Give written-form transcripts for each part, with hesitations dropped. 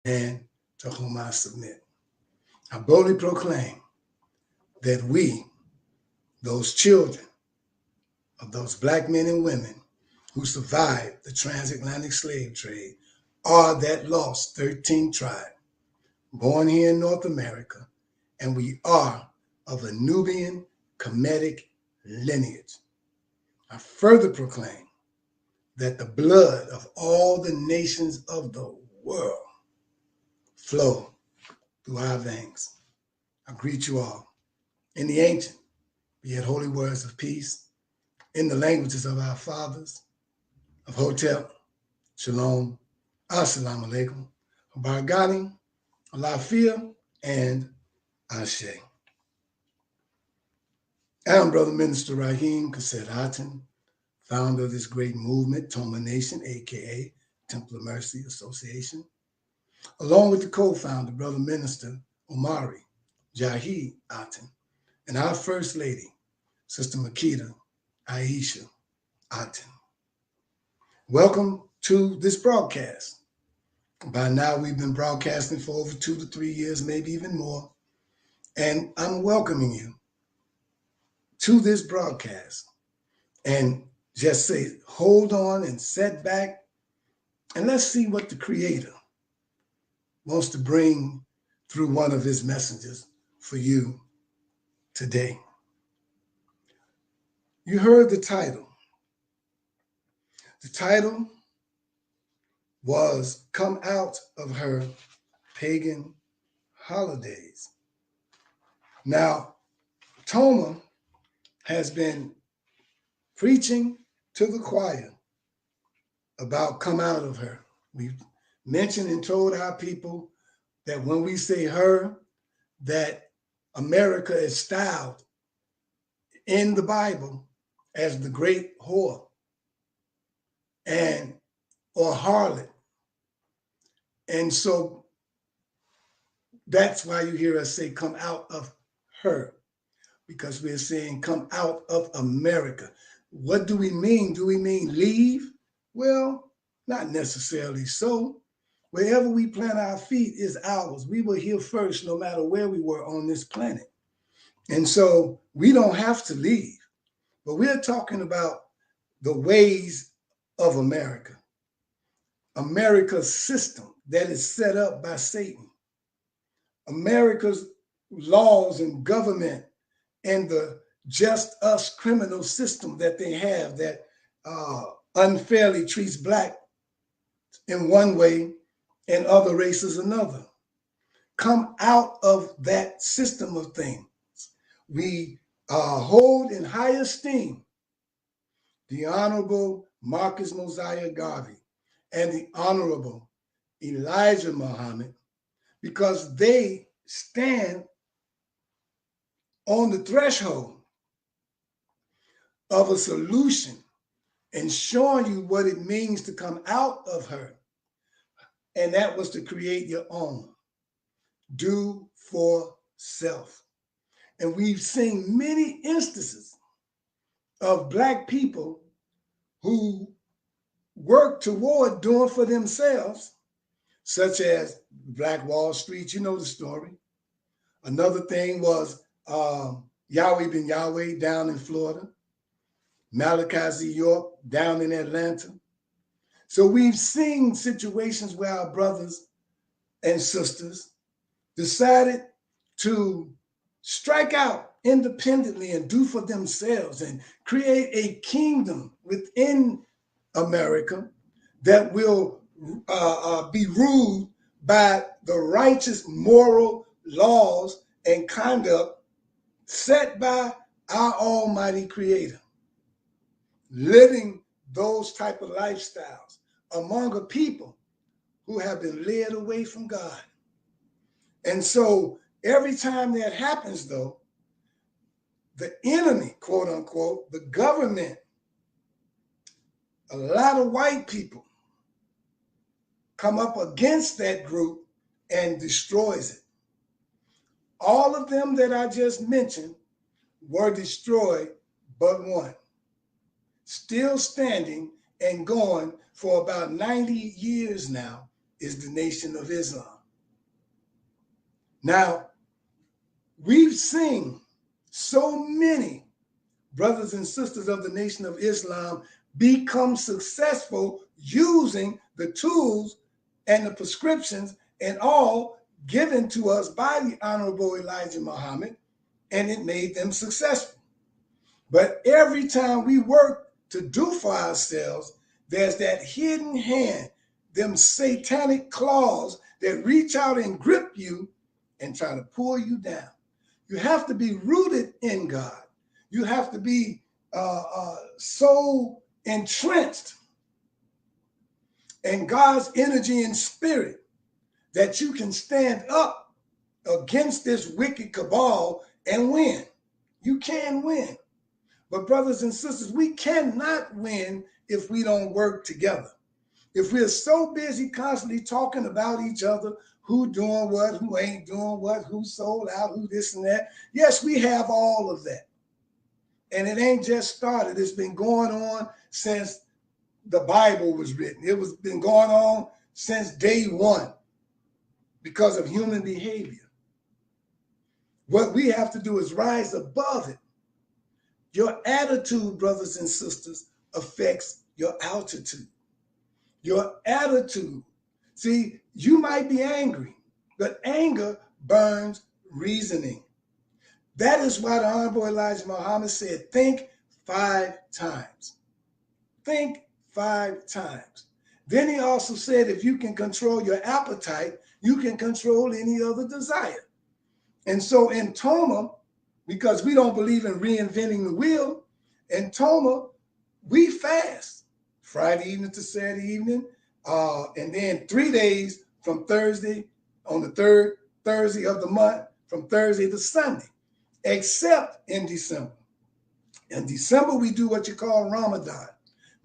and to whom I submit. I boldly proclaim that we, those children of those black men and women who survived the transatlantic slave trade, are that lost 13th tribe, born here in North America, and we are of a Nubian Kemetic lineage. I further proclaim that the blood of all the nations of the world flow through our veins. I greet you all in the ancient, be it holy words of peace, in the languages of our fathers, of Hotep, Shalom, Assalamu alaikum, Bargani, Alafia, and Ashe. I'm Brother Minister Rahim Chesed Aton, founder of this great movement, Toma Nation, aka Temple of Mercy Association, along with the co-founder, Brother Minister Omari Jahi Aton, and our First Lady, Sister Makita Aisha Aton. Welcome to this broadcast. By now, we've been broadcasting for over 2 to 3 years, maybe even more, and I'm welcoming you to this broadcast. And just say, hold on and set back, and let's see what the Creator wants to bring through one of his messengers for you today. You heard the title. The title was Come Out of Her Pagan Holidays. Now, Toma has been preaching to the choir about come out of her. We've mentioned and told our people that when we say her, that America is styled in the Bible as the great whore and or harlot. And so that's why you hear us say come out of her, because we're saying come out of America. What do we mean? Do we mean leave? Well, not necessarily so. Wherever we plant our feet is ours. We were here first, no matter where we were on this planet. And so we don't have to leave. But we're talking about the ways of America. America's system that is set up by Satan. America's laws and government and the just us criminal system that they have that unfairly treats black in one way and other races another. Come out of that system of things. We hold in high esteem the Honorable Marcus Mosiah Garvey and the Honorable Elijah Muhammad, because they stand on the threshold of a solution and showing you what it means to come out of her. And that was to create your own. Do for self. And we've seen many instances of black people who work toward doing for themselves, such as Black Wall Street. You know the story. Another thing was Yahweh Ben Yahweh down in Florida, Malachi Z. York down in Atlanta. So we've seen situations where our brothers and sisters decided to strike out independently and do for themselves and create a kingdom within America that will be ruled by the righteous moral laws and conduct set by our almighty Creator. Living those type of lifestyles among a people who have been led away from God. And so every time that happens, though, the enemy, quote unquote, the government, a lot of white people come up against that group and destroys it. All of them that I just mentioned were destroyed but one. Still standing and going for about 90 years now is the Nation of Islam. Now, we've seen so many brothers and sisters of the Nation of Islam become successful using the tools and the prescriptions and all given to us by the Honorable Elijah Muhammad, and it made them successful. But every time we work to do for ourselves, there's that hidden hand, them satanic claws that reach out and grip you and try to pull you down. You have to be rooted in God. You have to be so entrenched in God's energy and spirit that you can stand up against this wicked cabal and win. You can win. But brothers and sisters, we cannot win if we don't work together. If we're so busy constantly talking about each other, who doing what, who ain't doing what, who sold out, who this and that. Yes, we have all of that. And it ain't just started. It's been going on since the Bible was written. It was been going on since day one because of human behavior. What we have to do is rise above it. Your attitude, brothers and sisters, affects your altitude. Your attitude. See, you might be angry, but anger burns reasoning. That is why the Honorable Elijah Muhammad said, think 5 times. Think 5 times. Then he also said, if you can control your appetite, you can control any other desire. And so in Toma, because we don't believe in reinventing the wheel, in Toma, we fast Friday evening to Saturday evening, and then 3 days from Thursday, on the 3rd Thursday of the month, from Thursday to Sunday, except in December. In December, we do what you call Ramadan,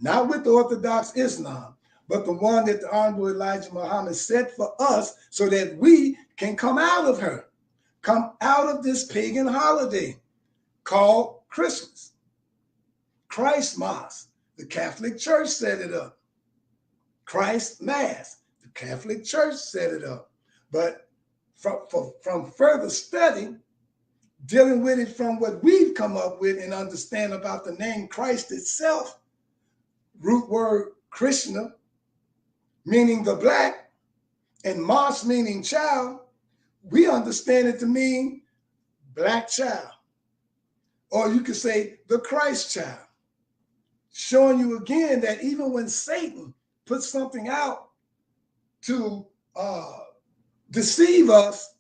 not with the Orthodox Islam, but the one that the Honorable Elijah Muhammad set for us so that we can come out of her, come out of this pagan holiday called Christmas. Christ Mass, the Catholic Church set it up. Christ Mass, the Catholic Church set it up. But from further study, dealing with it from what we've come up with and understand about the name Christ itself, root word Krishna, meaning the black, and Mas meaning child, we understand it to mean black child. Or you could say the Christ child, showing you again that even when Satan puts something out to deceive us,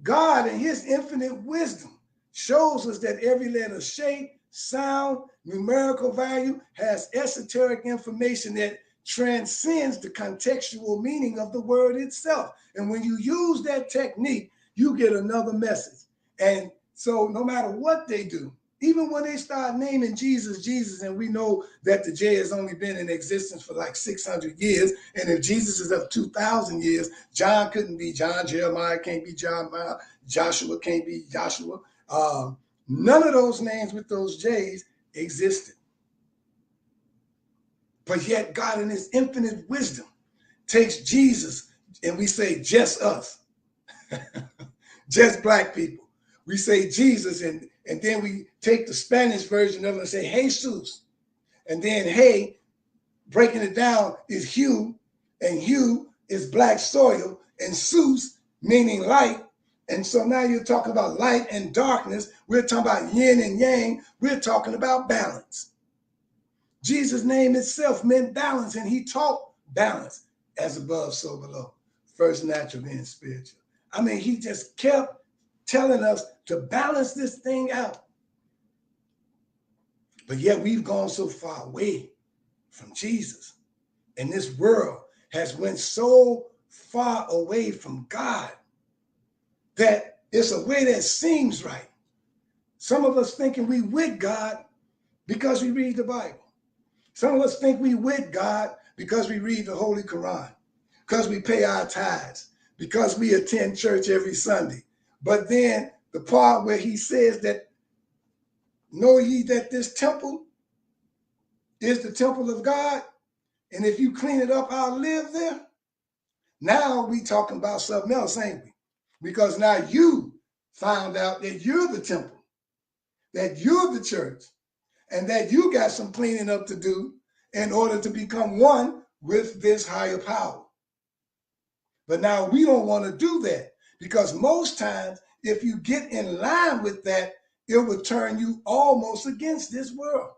God in his infinite wisdom shows us that every letter, shape, sound, numerical value has esoteric information that transcends the contextual meaning of the word itself. And when you use that technique, you get another message. And so no matter what they do, even when they start naming Jesus, Jesus, and we know that the J has only been in existence for like 600 years, and if Jesus is of 2,000 years, John couldn't be John, Jeremiah can't be Jeremiah, Joshua can't be Joshua. None of those names with those J's existed. But yet God in his infinite wisdom takes Jesus and we say just us, just black people. We say Jesus and then we take the Spanish version of it and say Jesus. And then hey, breaking it down is hue, and hue is black soil, and sus meaning light. And so now you're talking about light and darkness. We're talking about yin and yang. We're talking about balance. Jesus' name itself meant balance, and he taught balance, as above, so below. First natural, then spiritual. I mean, he just kept telling us to balance this thing out. But yet we've gone so far away from Jesus. And this world has went so far away from God that it's a way that seems right. Some of us thinking we with God because we read the Bible. Some of us think we with God because we read the Holy Quran, because we pay our tithes, because we attend church every Sunday. But then the part where he says that, know ye that this temple is the temple of God, and if you clean it up, I'll live there. Now we talking about something else, ain't we? because now you found out that you're the temple, that you're the church, and that you got some cleaning up to do in order to become one with this higher power. But now we don't want to do that, because most times if you get in line with that, it will turn you almost against this world,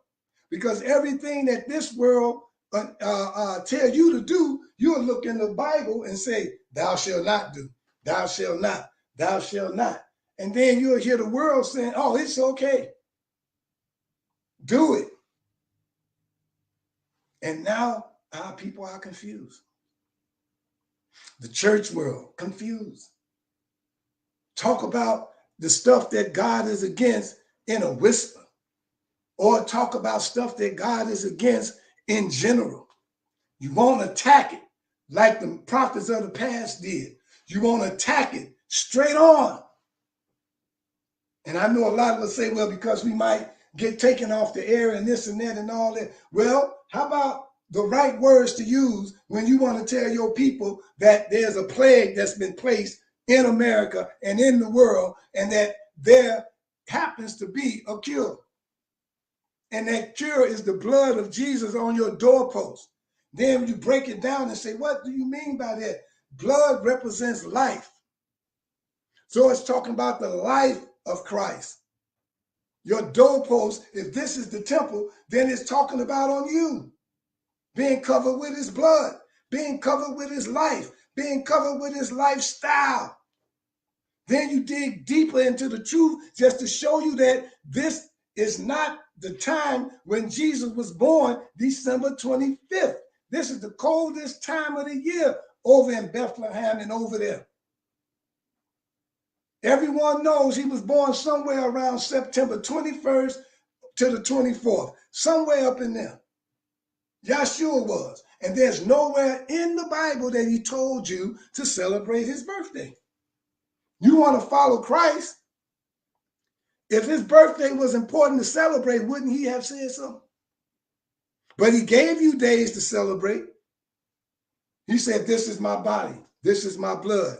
because everything that this world tell you to do, you'll look in the Bible and say, thou shalt not do, thou shalt not, thou shalt not. And then you'll hear the world saying, oh, it's okay. Do it. And now our people are confused. The church world confused. Talk about the stuff that God is against in a whisper, or talk about stuff that God is against in general. You won't attack it like the prophets of the past did. You won't attack it straight on. And I know a lot of us say, well, because we might get taken off the air and this and that and all that. Well, how about the right words to use when you want to tell your people that there's a plague that's been placed in America and in the world, and that there happens to be a cure. And that cure is the blood of Jesus on your doorpost. Then you break it down and say, what do you mean by that? Blood represents life. So it's talking about the life of Christ. Your doorpost, if this is the temple, then it's talking about on you. Being covered with his blood, being covered with his life, being covered with his lifestyle. Then you dig deeper into the truth just to show you that this is not the time when Jesus was born, December 25th. This is the coldest time of the year over in Bethlehem and over there. Everyone knows he was born somewhere around September 21st to the 24th, somewhere up in there. Yeshua was. And there's nowhere in the Bible that he told you to celebrate his birthday. You want to follow Christ? If his birthday was important to celebrate, wouldn't he have said so? But he gave you days to celebrate. He said, this is my body. This is my blood.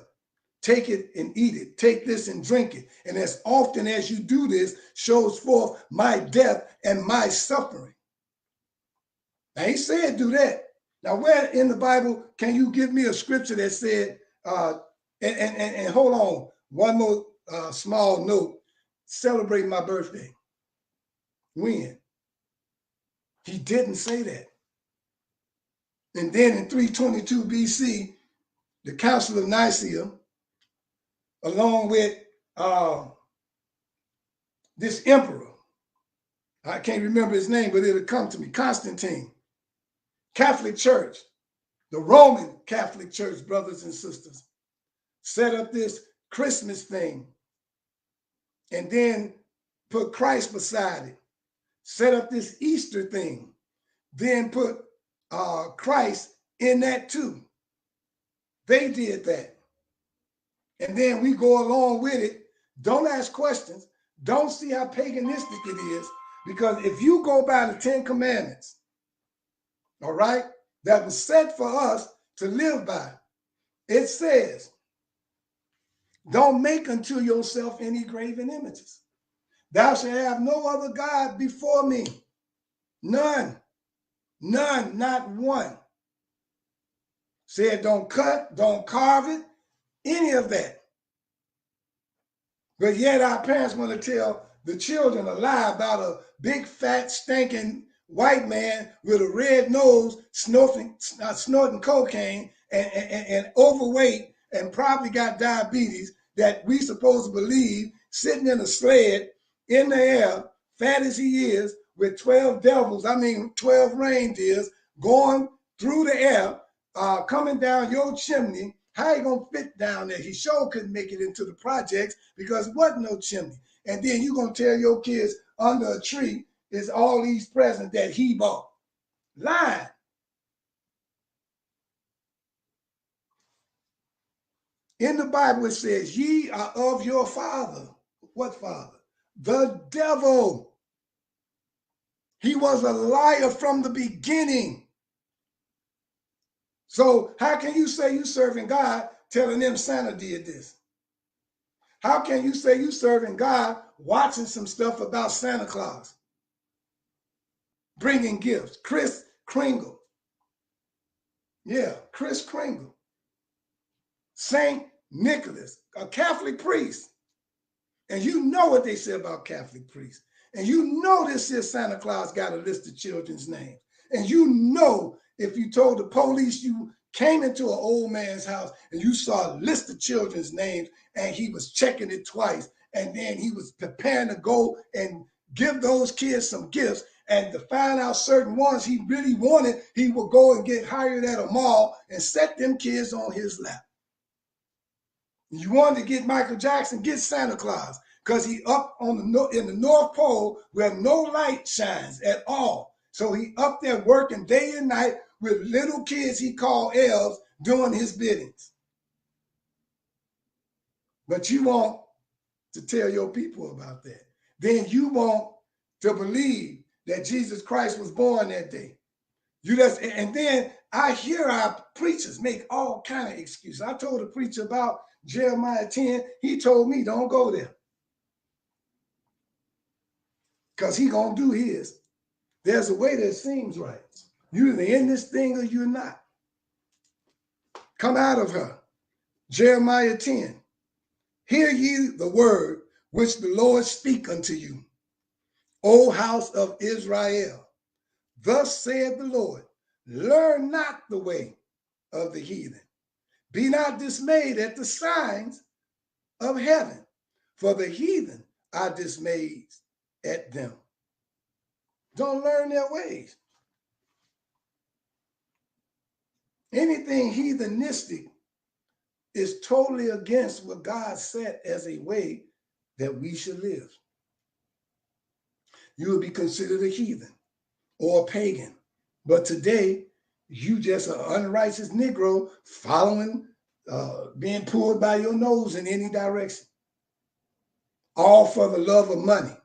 Take it and eat it. Take this and drink it. And as often as you do this, shows forth my death and my suffering. Now he said do that. Now where in the Bible can you give me a scripture that said, and hold on, one more small note, celebrate my birthday? When? He didn't say that. And then in 322 BC, the Council of Nicaea, along with this emperor, I can't remember his name, but it'll come to me, Constantine, Catholic Church, the Roman Catholic Church, brothers and sisters, set up this Christmas thing and then put Christ beside it. Set up this Easter thing, then put Christ in that too. They did that. And then we go along with it. Don't ask questions. Don't see how paganistic it is. Because if you go by the 10 Commandments, all right, that was set for us to live by, it says, don't make unto yourself any graven images. Thou shalt have no other God before me. None. None, not one. Said don't cut, don't carve it, any of that. But yet our parents want to tell the children a lie about a big, fat, stinking white man with a red nose snorting cocaine and overweight and probably got diabetes, that we supposed to believe sitting in a sled in the air, fat as he is, with 12 devils, 12 reindeers going through the air, coming down your chimney. How you gonna fit down there? He sure couldn't make it into the projects because there wasn't no chimney. And then you gonna tell your kids under a tree is all these presents that he bought. Lying. In the Bible it says, ye are of your father. What father? The devil. He was a liar from the beginning. So how can you say you serving God telling them Santa did this? How can you say you serving God watching some stuff about Santa Claus? Bringing gifts. Chris Kringle. Yeah, Chris Kringle. Saint Nicholas, a Catholic priest. And you know what they say about Catholic priests. And you know this here Santa Claus got a list of children's names. And you know if you told the police you came into an old man's house and you saw a list of children's names and he was checking it twice and then he was preparing to go and give those kids some gifts, and to find out certain ones he really wanted, he would go and get hired at a mall and set them kids on his lap. You wanted to get Michael Jackson, get Santa Claus, because he up on in the North Pole where no light shines at all. So he up there working day and night with little kids he called elves doing his biddings. But you want to tell your people about that. Then you want to believe that Jesus Christ was born that day. And then I hear our preachers make all kind of excuses. I told a preacher about Jeremiah 10. He told me, don't go there. Because he going to do his. There's a way that seems right. You're either in this thing or you're not. Come out of her. Jeremiah 10. Hear ye the word which the Lord speak unto you, O house of Israel. Thus saith the Lord, learn not the way of the heathen. Be not dismayed at the signs of heaven, for the heathen are dismayed at them. Don't learn their ways. Anything heathenistic is totally against what God set as a way that we should live. You will be considered a heathen or a pagan. But today, you just an unrighteous Negro following, being pulled by your nose in any direction. All for the love of money.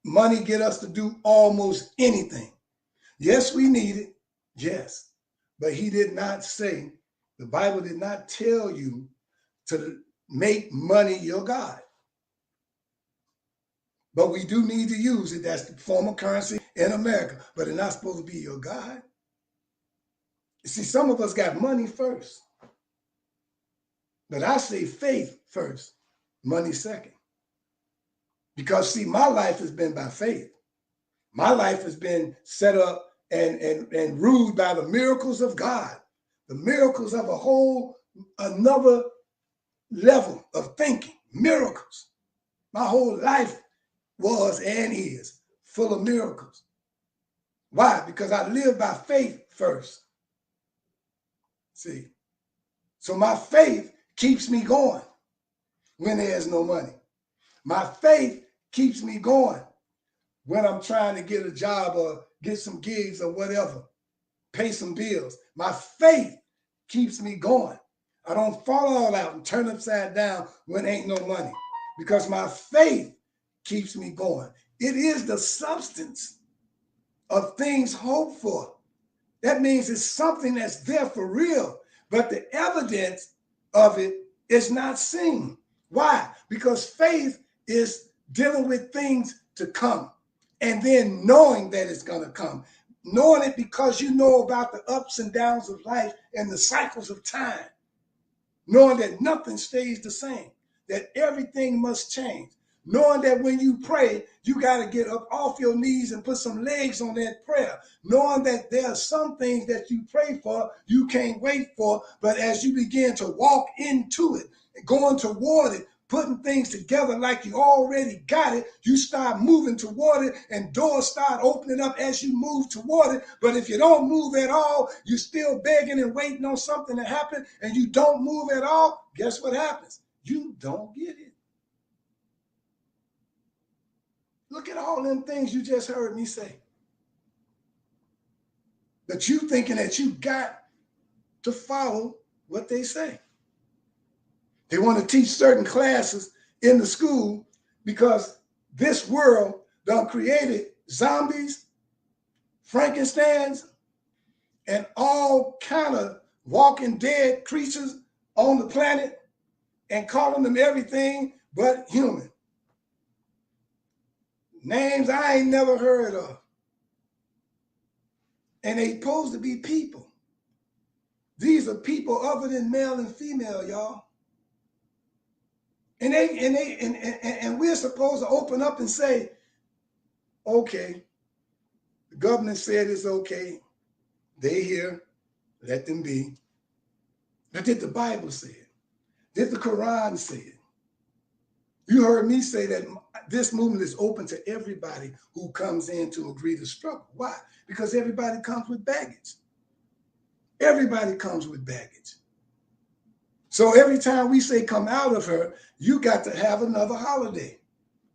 Money get us to do almost anything. Yes, we need it. Yes. But he did not say, the Bible did not tell you to make money your God. But we do need to use it. That's the form of currency in America. But it's not supposed to be your God. You see, some of us got money first. But I say faith first, money second. Because, see, my life has been by faith. My life has been set up and ruled by the miracles of God. The miracles of a whole another level of thinking. Miracles. My whole life was and is full of miracles. Why? Because I live by faith first. See? So my faith keeps me going when there's no money. My faith keeps me going when I'm trying to get a job or get some gigs or whatever, pay some bills. My faith keeps me going. I don't fall all out and turn upside down when ain't no money, because my faith keeps me going. It is the substance of things hoped for. That means it's something that's there for real, but the evidence of it is not seen. Why? Because faith is dealing with things to come and then knowing that it's going to come. Knowing it because you know about the ups and downs of life and the cycles of time. Knowing that nothing stays the same, that everything must change. Knowing that when you pray, you got to get up off your knees and put some legs on that prayer. Knowing that there are some things that you pray for, you can't wait for, but as you begin to walk into it, going toward it, putting things together like you already got it, you start moving toward it and doors start opening up as you move toward it. But if you don't move at all, you're still begging and waiting on something to happen and you don't move at all, guess what happens? You don't get it. Look at all them things you just heard me say. But you thinking that you got to follow what they say. They want to teach certain classes in the school because this world done created zombies, Frankensteins, and all kind of walking dead creatures on the planet. and calling them everything but human. Names I ain't never heard of. And they supposed to be people. These are people other than male and female, y'all. And we're supposed to open up and say, okay, the government said it's okay. They here, let them be. But did the Bible say it? Did the Quran say it? You heard me say that this movement is open to everybody who comes in to agree to struggle. Why? Because everybody comes with baggage. Everybody comes with baggage. So every time we say come out of her, you got to have another holiday.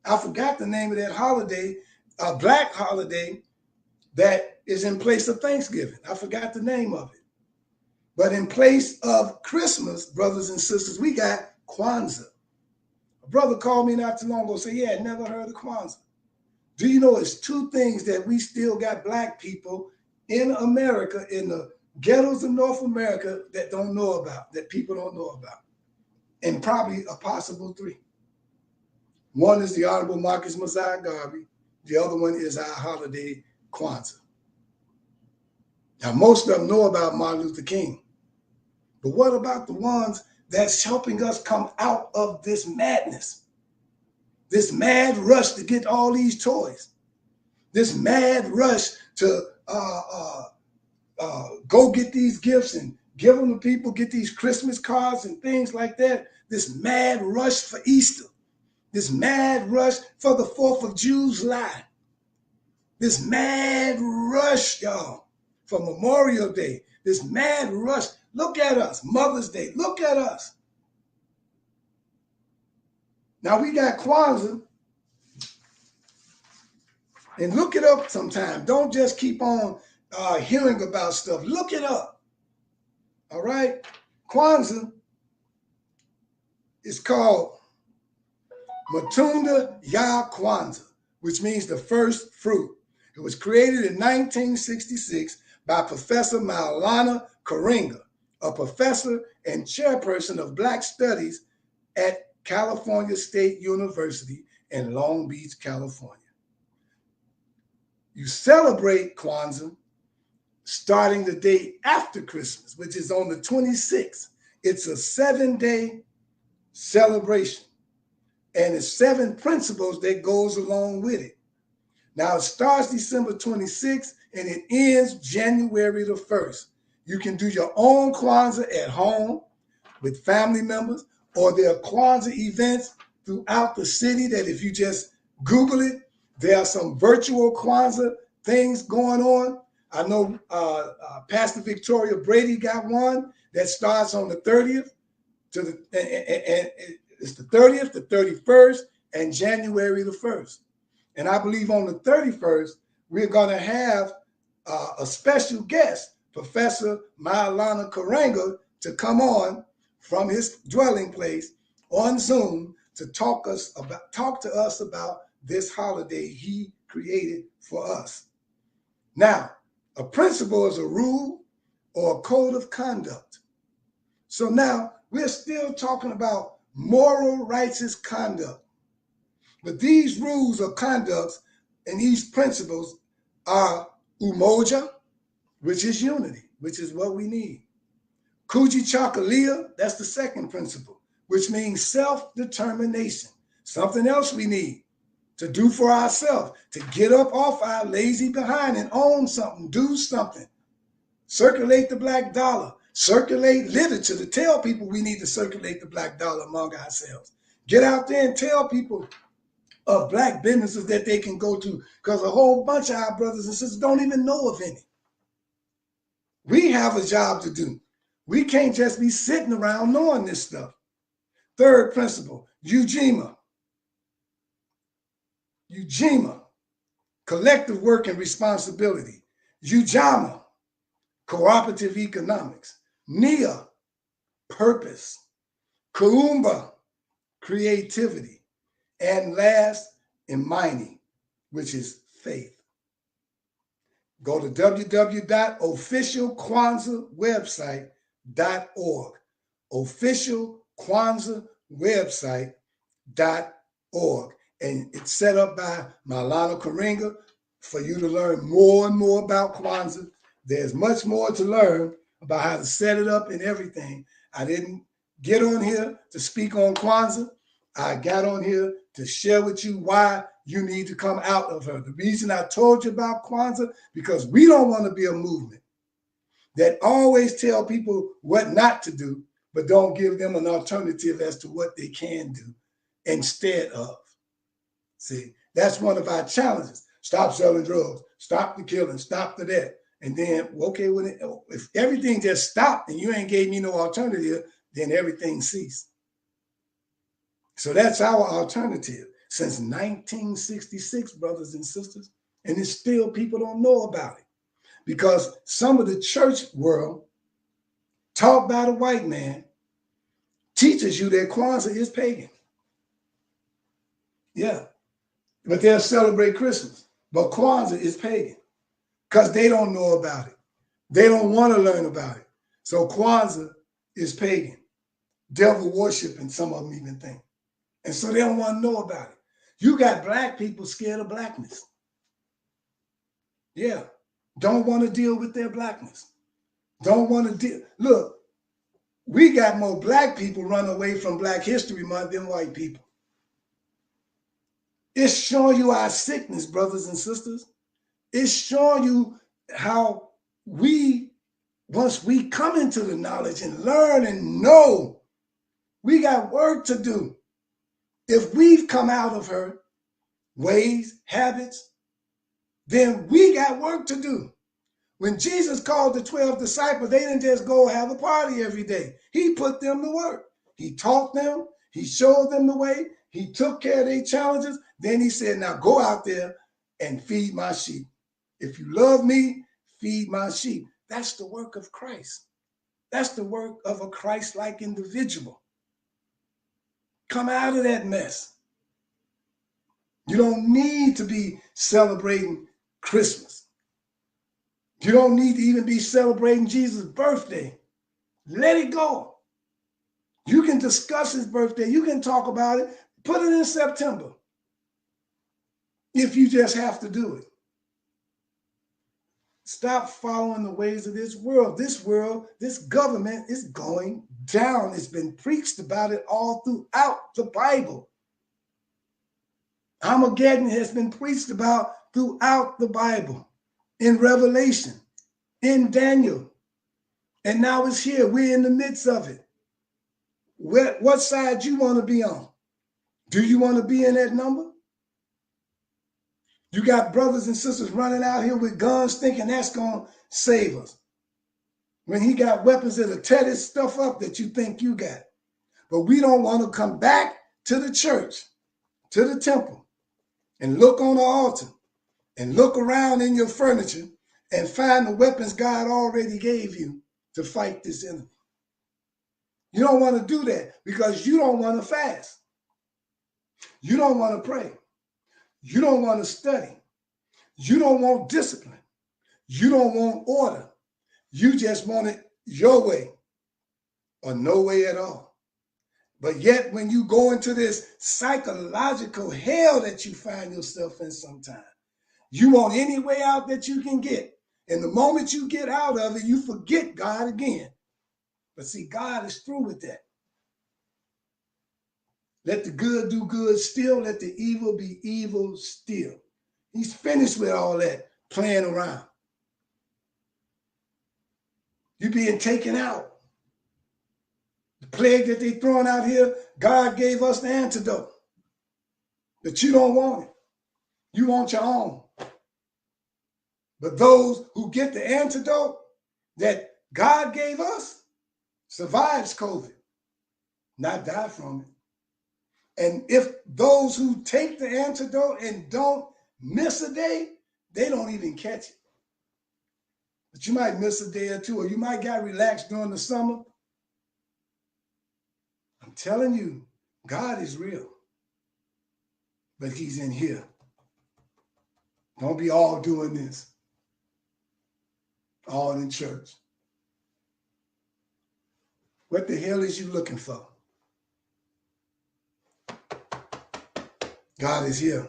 I forgot the name of that holiday, a black holiday that is in place of Thanksgiving. I forgot the name of it. But in place of Christmas, brothers and sisters, we got Kwanzaa. A brother called me not too long ago and said, yeah, I never heard of Kwanzaa. Do you know it's two things that we still got black people in America, in the ghettos of North America, that don't know about, that people don't know about, and probably a possible three. One is the Honorable Marcus Mosiah Garvey. The other one is our holiday, Kwanzaa. Now, most of them know about Martin Luther King. But what about the ones that's helping us come out of this madness? This mad rush to get all these toys. This mad rush to go get these gifts and give them to people, get these Christmas cards and things like that. This mad rush for Easter. This mad rush for the 4th of July. This mad rush, y'all, for Memorial Day. This mad rush. Look at us. Mother's Day. Look at us. Now we got Kwanzaa. And look it up sometime. Don't just keep on hearing about stuff. Look it up. All right? Kwanzaa is called Matunda Ya Kwanzaa, which means the first fruit. It was created in 1966 by Professor Maulana Karenga, a professor and chairperson of Black Studies at California State University in Long Beach, California. You celebrate Kwanzaa starting the day after Christmas, which is on the 26th. It's a 7-day celebration. And it's 7 principles that goes along with it. Now, it starts December 26th and it ends January the 1st. You can do your own Kwanzaa at home with family members, or there are Kwanzaa events throughout the city that if you just Google it, there are some virtual Kwanzaa things going on. I know Pastor Victoria Brady got one that starts on the 30th and it's the 30th, the 31st, and January the 1st. And I believe on the 31st, we're going to have a special guest, Professor Maulana Karenga, to come on from his dwelling place on Zoom to talk to us about this holiday he created for us. Now, a principle is a rule or a code of conduct. So now we're still talking about moral righteous conduct. But these rules of conduct and these principles are umoja, which is unity, which is what we need. Kujichagulia, that's the second principle, which means self-determination. Something else we need to do for ourselves, to get up off our lazy behind and own something, do something. Circulate the black dollar, circulate literature to tell people we need to circulate the black dollar among ourselves. Get out there and tell people of black businesses that they can go to, because a whole bunch of our brothers and sisters don't even know of any. We have a job to do. We can't just be sitting around knowing this stuff. Third principle, Ujima. Ujima, collective work and responsibility. Ujama, cooperative economics. Nia, purpose. Kuumba, creativity. And last, Imani, which is faith. Go to www.officialkwanzaawebsite.org. Official Kwanzaa website.org. And it's set up by Maulana Karinga for you to learn more and more about Kwanzaa. There's much more to learn about how to set it up and everything. I didn't get on here to speak on Kwanzaa. I got on here to share with you why you need to come out of her. The reason I told you about Kwanzaa, because we don't want to be a movement that always tell people what not to do, but don't give them an alternative as to what they can do instead of. See, that's one of our challenges. Stop selling drugs, stop the killing, stop the that. And then, okay, if everything just stopped and you ain't gave me no alternative, then everything ceased. So that's our alternative since 1966, brothers and sisters. And it's still people don't know about it because some of the church world taught by the white man teaches you that Kwanzaa is pagan. Yeah, but they'll celebrate Christmas. But Kwanzaa is pagan because they don't know about it. They don't want to learn about it. So Kwanzaa is pagan. Devil worshiping, some of them even think. And so they don't want to know about it. You got black people scared of blackness. Yeah, don't want to deal with their blackness. Don't want to deal. Look, we got more black people run away from Black History Month than white people. It's showing you our sickness, brothers and sisters. It's showing you how once we come into the knowledge and learn and know, we got work to do. If we've come out of her ways, habits, then we got work to do. When Jesus called the 12 disciples, they didn't just go have a party every day. He put them to work. He taught them. He showed them the way. He took care of their challenges. Then he said, now go out there and feed my sheep. If you love me, feed my sheep. That's the work of Christ. That's the work of a Christ-like individual. Come out of that mess. You don't need to be celebrating Christmas. You don't need to even be celebrating Jesus' birthday. Let it go. You can discuss his birthday. You can talk about it. Put it in September if you just have to do it. Stop following the ways of this world. This government is going down. It's been preached about it all throughout the Bible. Armageddon has been preached about throughout the Bible, in Revelation, in Daniel. And now it's here. We're in the midst of it. What side you want to be on? Do you want to be in that number? You got brothers and sisters running out here with guns thinking that's going to save us. When he got weapons that'll tear this stuff up that you think you got. But we don't want to come back to the church, to the temple, and look on the altar and look around in your furniture and find the weapons God already gave you to fight this enemy. You don't want to do that because you don't want to fast. You don't want to pray. You don't want to study. You don't want discipline. You don't want order. You just want it your way or no way at all. But yet when you go into this psychological hell that you find yourself in sometimes, you want any way out that you can get. And the moment you get out of it, you forget God again. But see, God is through with that. Let the good do good still. Let the evil be evil still. He's finished with all that playing around. You're being taken out. The plague that they're throwing out here, God gave us the antidote. But you don't want it. You want your own. But those who get the antidote that God gave us survives COVID, not die from it. And if those who take the antidote and don't miss a day, they don't even catch it. But you might miss a day or two, or you might get relaxed during the summer. I'm telling you, God is real. But he's in here. Don't be all doing this. All in church. What the hell is you looking for? God is here.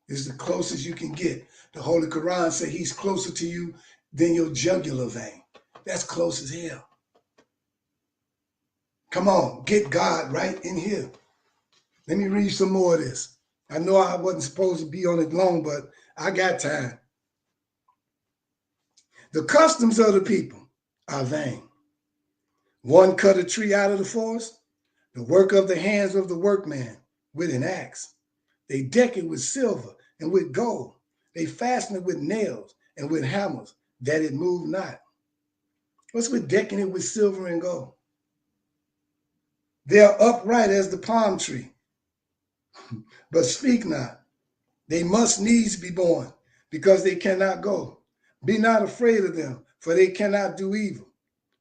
It's the closest you can get. The Holy Quran says he's closer to you than your jugular vein. That's close as hell. Come on, get God right in here. Let me read some more of this. I know I wasn't supposed to be on it long, but I got time. The customs of the people are vain. One cut a tree out of the forest, the work of the hands of the workman with an axe. They deck it with silver and with gold. They fasten it with nails and with hammers, that it move not. What's with decking it with silver and gold? They are upright as the palm tree, but speak not. They must needs be born, because they cannot go. Be not afraid of them, for they cannot do evil.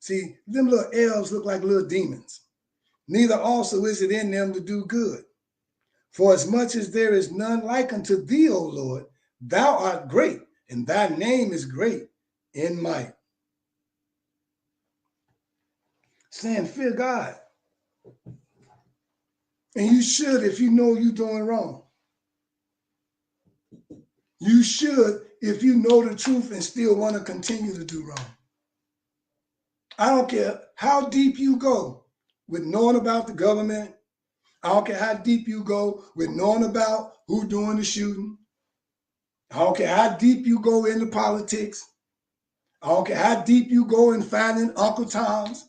See, them little elves look like little demons. Neither also is it in them to do good. For as much as there is none like unto thee, O Lord, thou art great, and thy name is great in might. Saying, fear God. And you should if you know you're doing wrong. You should if you know the truth and still want to continue to do wrong. I don't care how deep you go with knowing about the government. I don't care how deep you go with knowing about who doing the shooting. I don't care how deep you go into politics. I don't care how deep you go in finding Uncle Toms.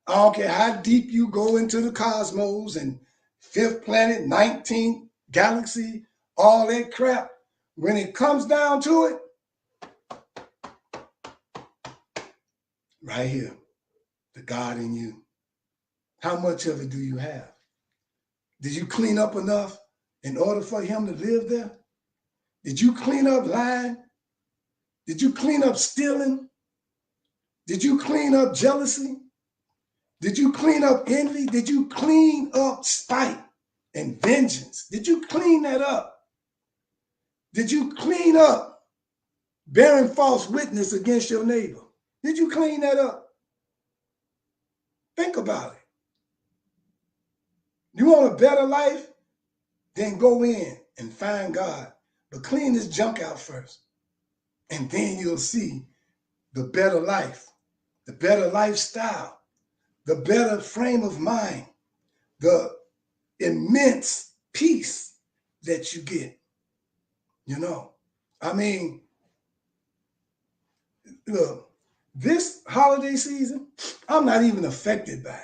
I don't care how deep you go into the cosmos and fifth planet, 19th galaxy, all that crap. When it comes down to it, right here, the God in you. How much of it do you have? Did you clean up enough in order for him to live there? Did you clean up lying? Did you clean up stealing? Did you clean up jealousy? Did you clean up envy? Did you clean up spite and vengeance? Did you clean that up? Did you clean up bearing false witness against your neighbor? Did you clean that up? Think about it. You want a better life? Then go in and find God. But clean this junk out first. And then you'll see the better life, the better lifestyle, the better frame of mind, the immense peace that you get. You know, I mean, look, this holiday season, I'm not even affected by it.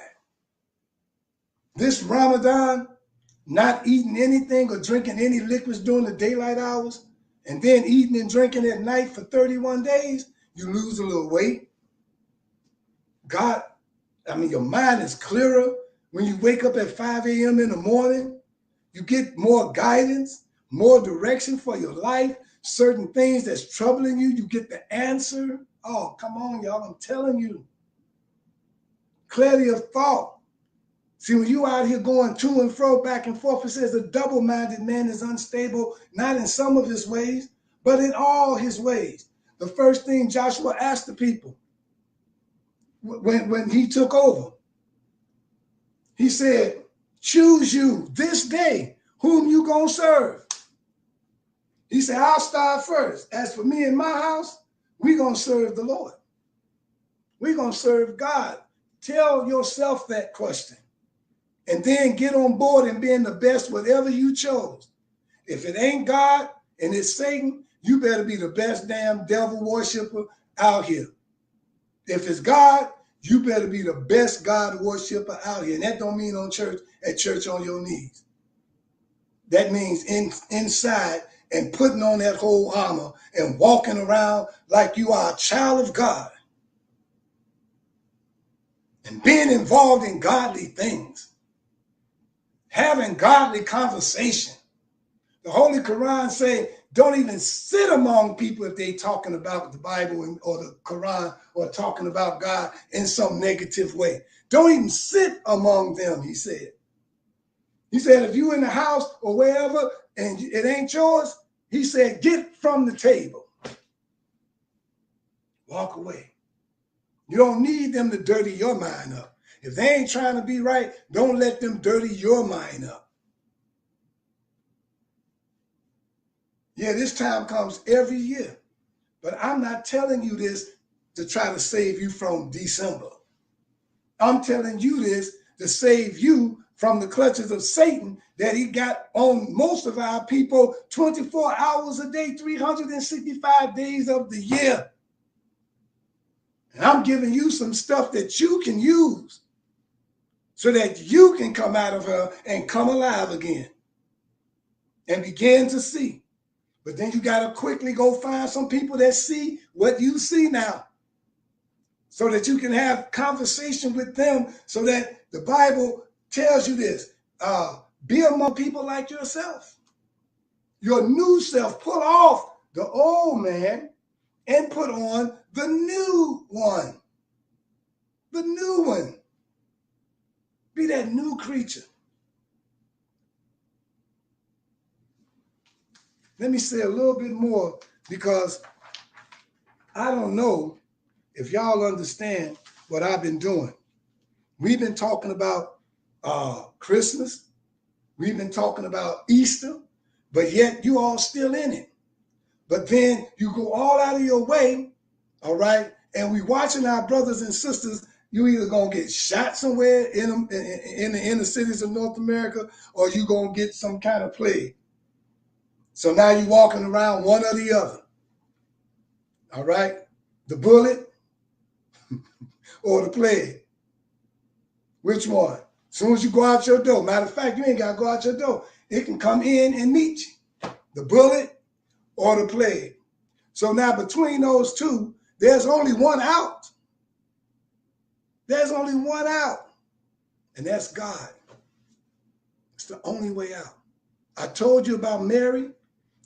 This Ramadan, not eating anything or drinking any liquids during the daylight hours, and then eating and drinking at night for 31 days, you lose a little weight. God, I mean, your mind is clearer when you wake up at 5 a.m. in the morning. You get more guidance, more direction for your life. Certain things that's troubling you, you get the answer. Oh, come on, y'all, I'm telling you. Clarity of thought. See, when you out here going to and fro, back and forth, it says a double-minded man is unstable, not in some of his ways, but in all his ways. The first thing Joshua asked the people when he took over, he said, choose you this day whom you gonna serve. He said, I'll start first. As for me and my house, we gonna serve the Lord. We gonna serve God. Tell yourself that question. And then get on board and being the best whatever you chose. If it ain't God and it's Satan, you better be the best damn devil worshiper out here. If it's God, you better be the best God worshiper out here. And that don't mean at church on your knees. That means inside and putting on that whole armor and walking around like you are a child of God. And being involved in godly things. Having godly conversation. The Holy Quran say, don't even sit among people if they talking about the Bible or the Quran or talking about God in some negative way. Don't even sit among them, he said. He said, if you in the house or wherever and it ain't yours, he said, get from the table. Walk away. You don't need them to dirty your mind up. If they ain't trying to be right, don't let them dirty your mind up. Yeah, this time comes every year. But I'm not telling you this to try to save you from December. I'm telling you this to save you from the clutches of Satan that he got on most of our people 24 hours a day, 365 days of the year. And I'm giving you some stuff that you can use so that you can come out of her and come alive again and begin to see. But then you got to quickly go find some people that see what you see now so that you can have conversation with them so that the Bible tells you this. Be among people like yourself. Your new self. Pull off the old man and put on the new one. The new one. Be that new creature. Let me say a little bit more because I don't know if y'all understand what I've been doing. We've been talking about Christmas. We've been talking about Easter, but yet you all still in it. But then you go all out of your way, all right? And we watching our brothers and sisters. You either gonna get shot somewhere in the inner cities of North America, or you gonna get some kind of plague. So now you're walking around one or the other. All right? The bullet or the plague. Which one? As soon as you go out your door. Matter of fact, you ain't got to go out your door. It can come in and meet you. The bullet or the plague. So now between those two, there's only one out. There's only one out. And that's God. It's the only way out. I told you about Mary.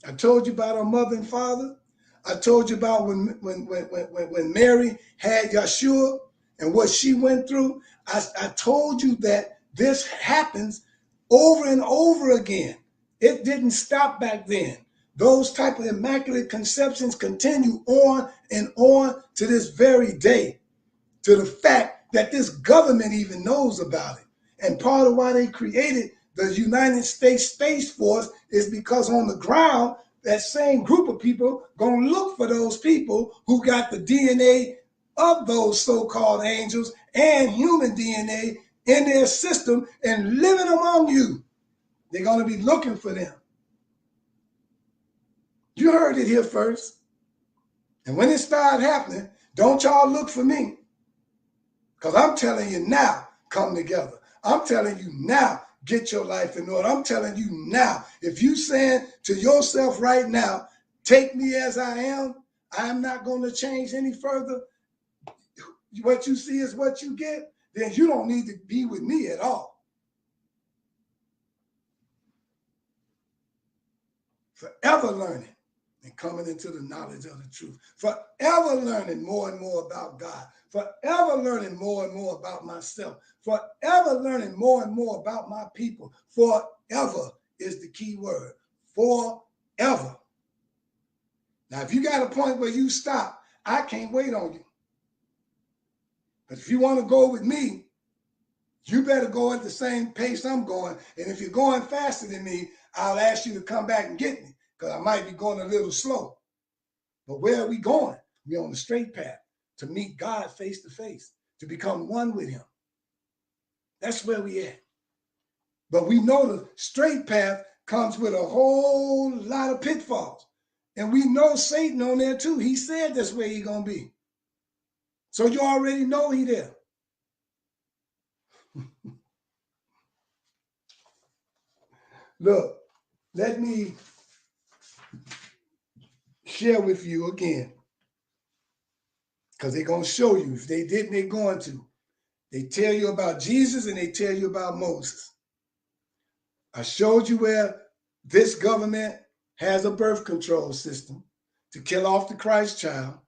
I told you about her mother and father. I told you about when Mary had Yeshua and what she went through. I told you that this happens over and over again. It didn't stop back then. Those type of immaculate conceptions continue on and on to this very day, to the fact that this government even knows about it. And part of why they created the United States Space Force is because on the ground, that same group of people gonna look for those people who got the DNA of those so-called angels and human DNA in their system and living among you. They're gonna be looking for them. You heard it here first. And when it started happening, don't y'all look for me. Because I'm telling you now, come together. I'm telling you now, get your life in order. I'm telling you now, if you saying to yourself right now, take me as I am not going to change any further. What you see is what you get, then you don't need to be with me at all. Forever learning and coming into the knowledge of the truth. Forever learning more and more about God. Forever learning more and more about myself. Forever learning more and more about my people. Forever is the key word. Forever. Now, if you got a point where you stop, I can't wait on you. But if you want to go with me, you better go at the same pace I'm going. And if you're going faster than me, I'll ask you to come back and get me because I might be going a little slow. But where are we going? We're on the straight path to meet God face to face, to become one with him. That's where we at. But we know the straight path comes with a whole lot of pitfalls. And we know Satan on there too. He said that's where he's going to be. So you already know he there. Look, let me share with you again. Because they're going to show you. If they didn't, they're going to. They tell you about Jesus and they tell you about Moses. I showed you where this government has a birth control system to kill off the Christ child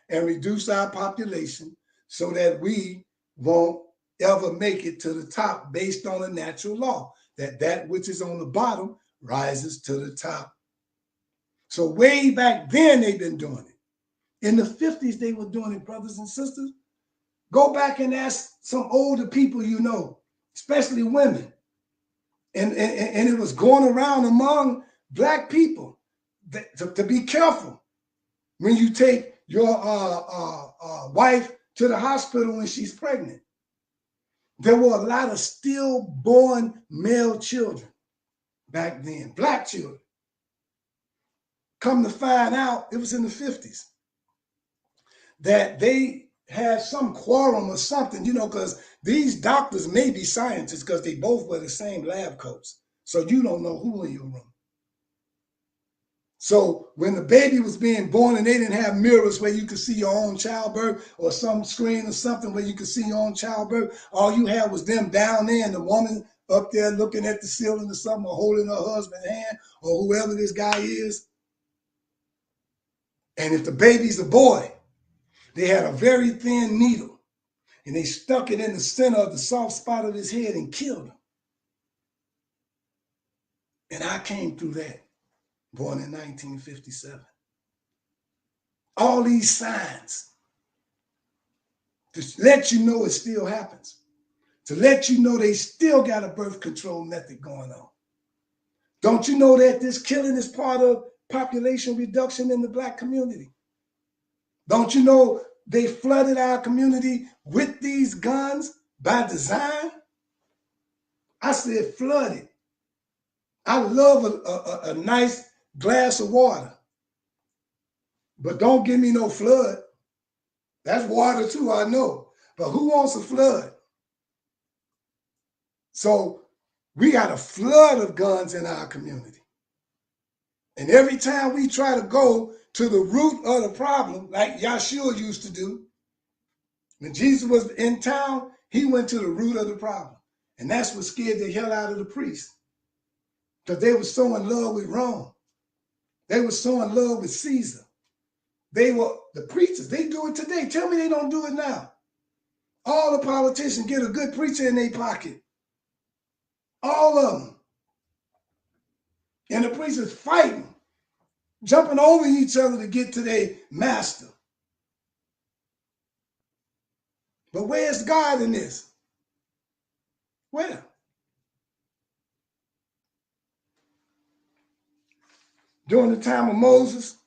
and reduce our population so that we won't ever make it to the top based on a natural law, that which is on the bottom rises to the top. So way back then, they've been doing it. In the 50s, they were doing it, brothers and sisters. Go back and ask some older people you know, especially women. And it was going around among black people. to be careful when you take your wife to the hospital when she's pregnant. There were a lot of stillborn male children back then, black children. Come to find out, it was in the 50s, that they had some quorum or something, because these doctors may be scientists because they both wear the same lab coats. So you don't know who in your room. So when the baby was being born and they didn't have mirrors where you could see your own childbirth or some screen or something where you could see your own childbirth, all you had was them down there and the woman up there looking at the ceiling or something, or holding her husband's hand or whoever this guy is. And if the baby's a boy, they had a very thin needle and they stuck it in the center of the soft spot of his head and killed him. And I came through that, born in 1957. All these signs to let you know it still happens, to let you know they still got a birth control method going on. Don't you know that this killing is part of population reduction in the black community? Don't you know they flooded our community with these guns by design? I said flooded. I love a nice glass of water, but don't give me no flood. That's water too, I know. But who wants a flood? So we got a flood of guns in our community. And every time we try to go to the root of the problem, like Yahshua used to do, when Jesus was in town, he went to the root of the problem. And that's what scared the hell out of the priests. Because they were so in love with Rome. They were so in love with Caesar. They were the preachers. They do it today. Tell me they don't do it now. All the politicians get a good preacher in their pocket. All of them. And the preachers fighting, jumping over each other to get to their master. But where's God in this? Where? During the time of Moses,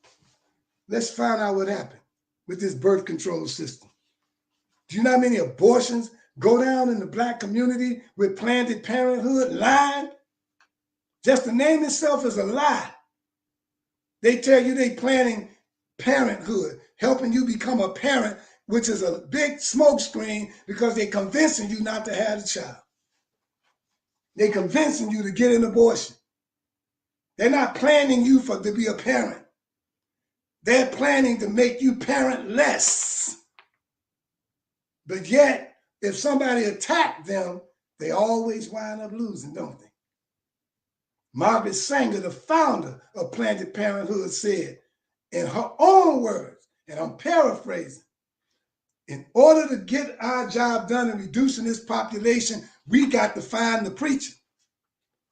let's find out what happened with this birth control system. Do you know how many abortions go down in the black community with Planned Parenthood lying? Just the name itself is a lie. They tell you they planning parenthood, helping you become a parent, which is a big smokescreen because they're convincing you not to have a child. They're convincing you to get an abortion. They're not planning you to be a parent. They're planning to make you parentless. But yet, if somebody attacked them, they always wind up losing, don't they? Margaret Sanger, the founder of Planned Parenthood, said in her own words, and I'm paraphrasing, in order to get our job done in reducing this population, we got to find the preacher.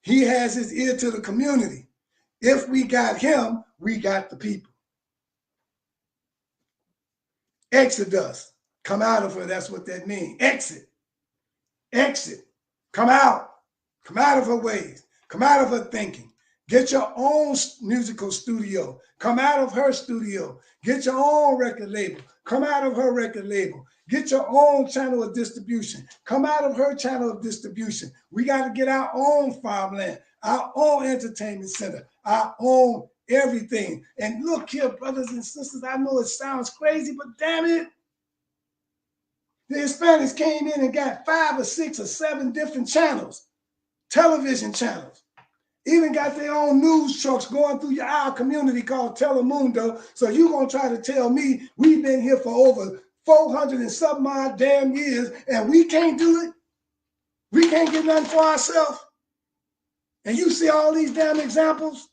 He has his ear to the community. If we got him, we got the people. Exodus, come out of her, that's what that means. Exit, come out of her ways, come out of her thinking. Get your own musical studio, come out of her studio. Get your own record label, come out of her record label. Get your own channel of distribution, come out of her channel of distribution. We got to get our own farmland, our own entertainment center, our own everything. And look here, brothers and sisters, I know it sounds crazy, but damn it, the Hispanics came in and got 5 or 6 or 7 different channels, television channels, even got their own news trucks going through our community called Telemundo. So you're going to try to tell me we've been here for over 400 and some odd damn years and we can't do it? We can't get nothing for ourselves? And you see all these damn examples?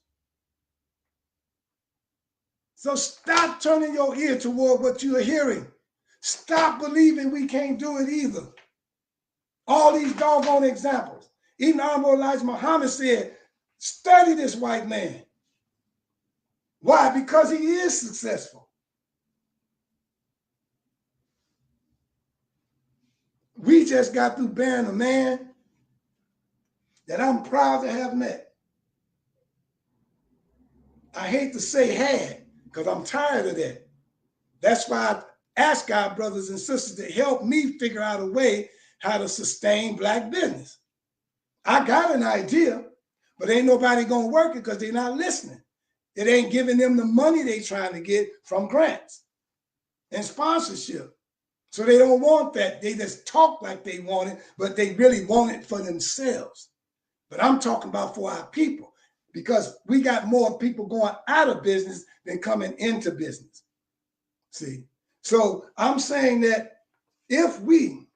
So stop turning your ear toward what you are hearing. Stop believing we can't do it either. All these doggone examples. Even Honorable Elijah Muhammad said, study this white man. Why? Because he is successful. We just got through bearing a man that I'm proud to have met. I hate to say had, because I'm tired of that. That's why I ask our brothers and sisters to help me figure out a way how to sustain Black business. I got an idea, but ain't nobody gonna work it because they're not listening. It ain't giving them the money they trying to get from grants and sponsorship. So they don't want that. They just talk like they want it, but they really want it for themselves. But I'm talking about for our people, because we got more people going out of business than coming into business. See? So I'm saying that if we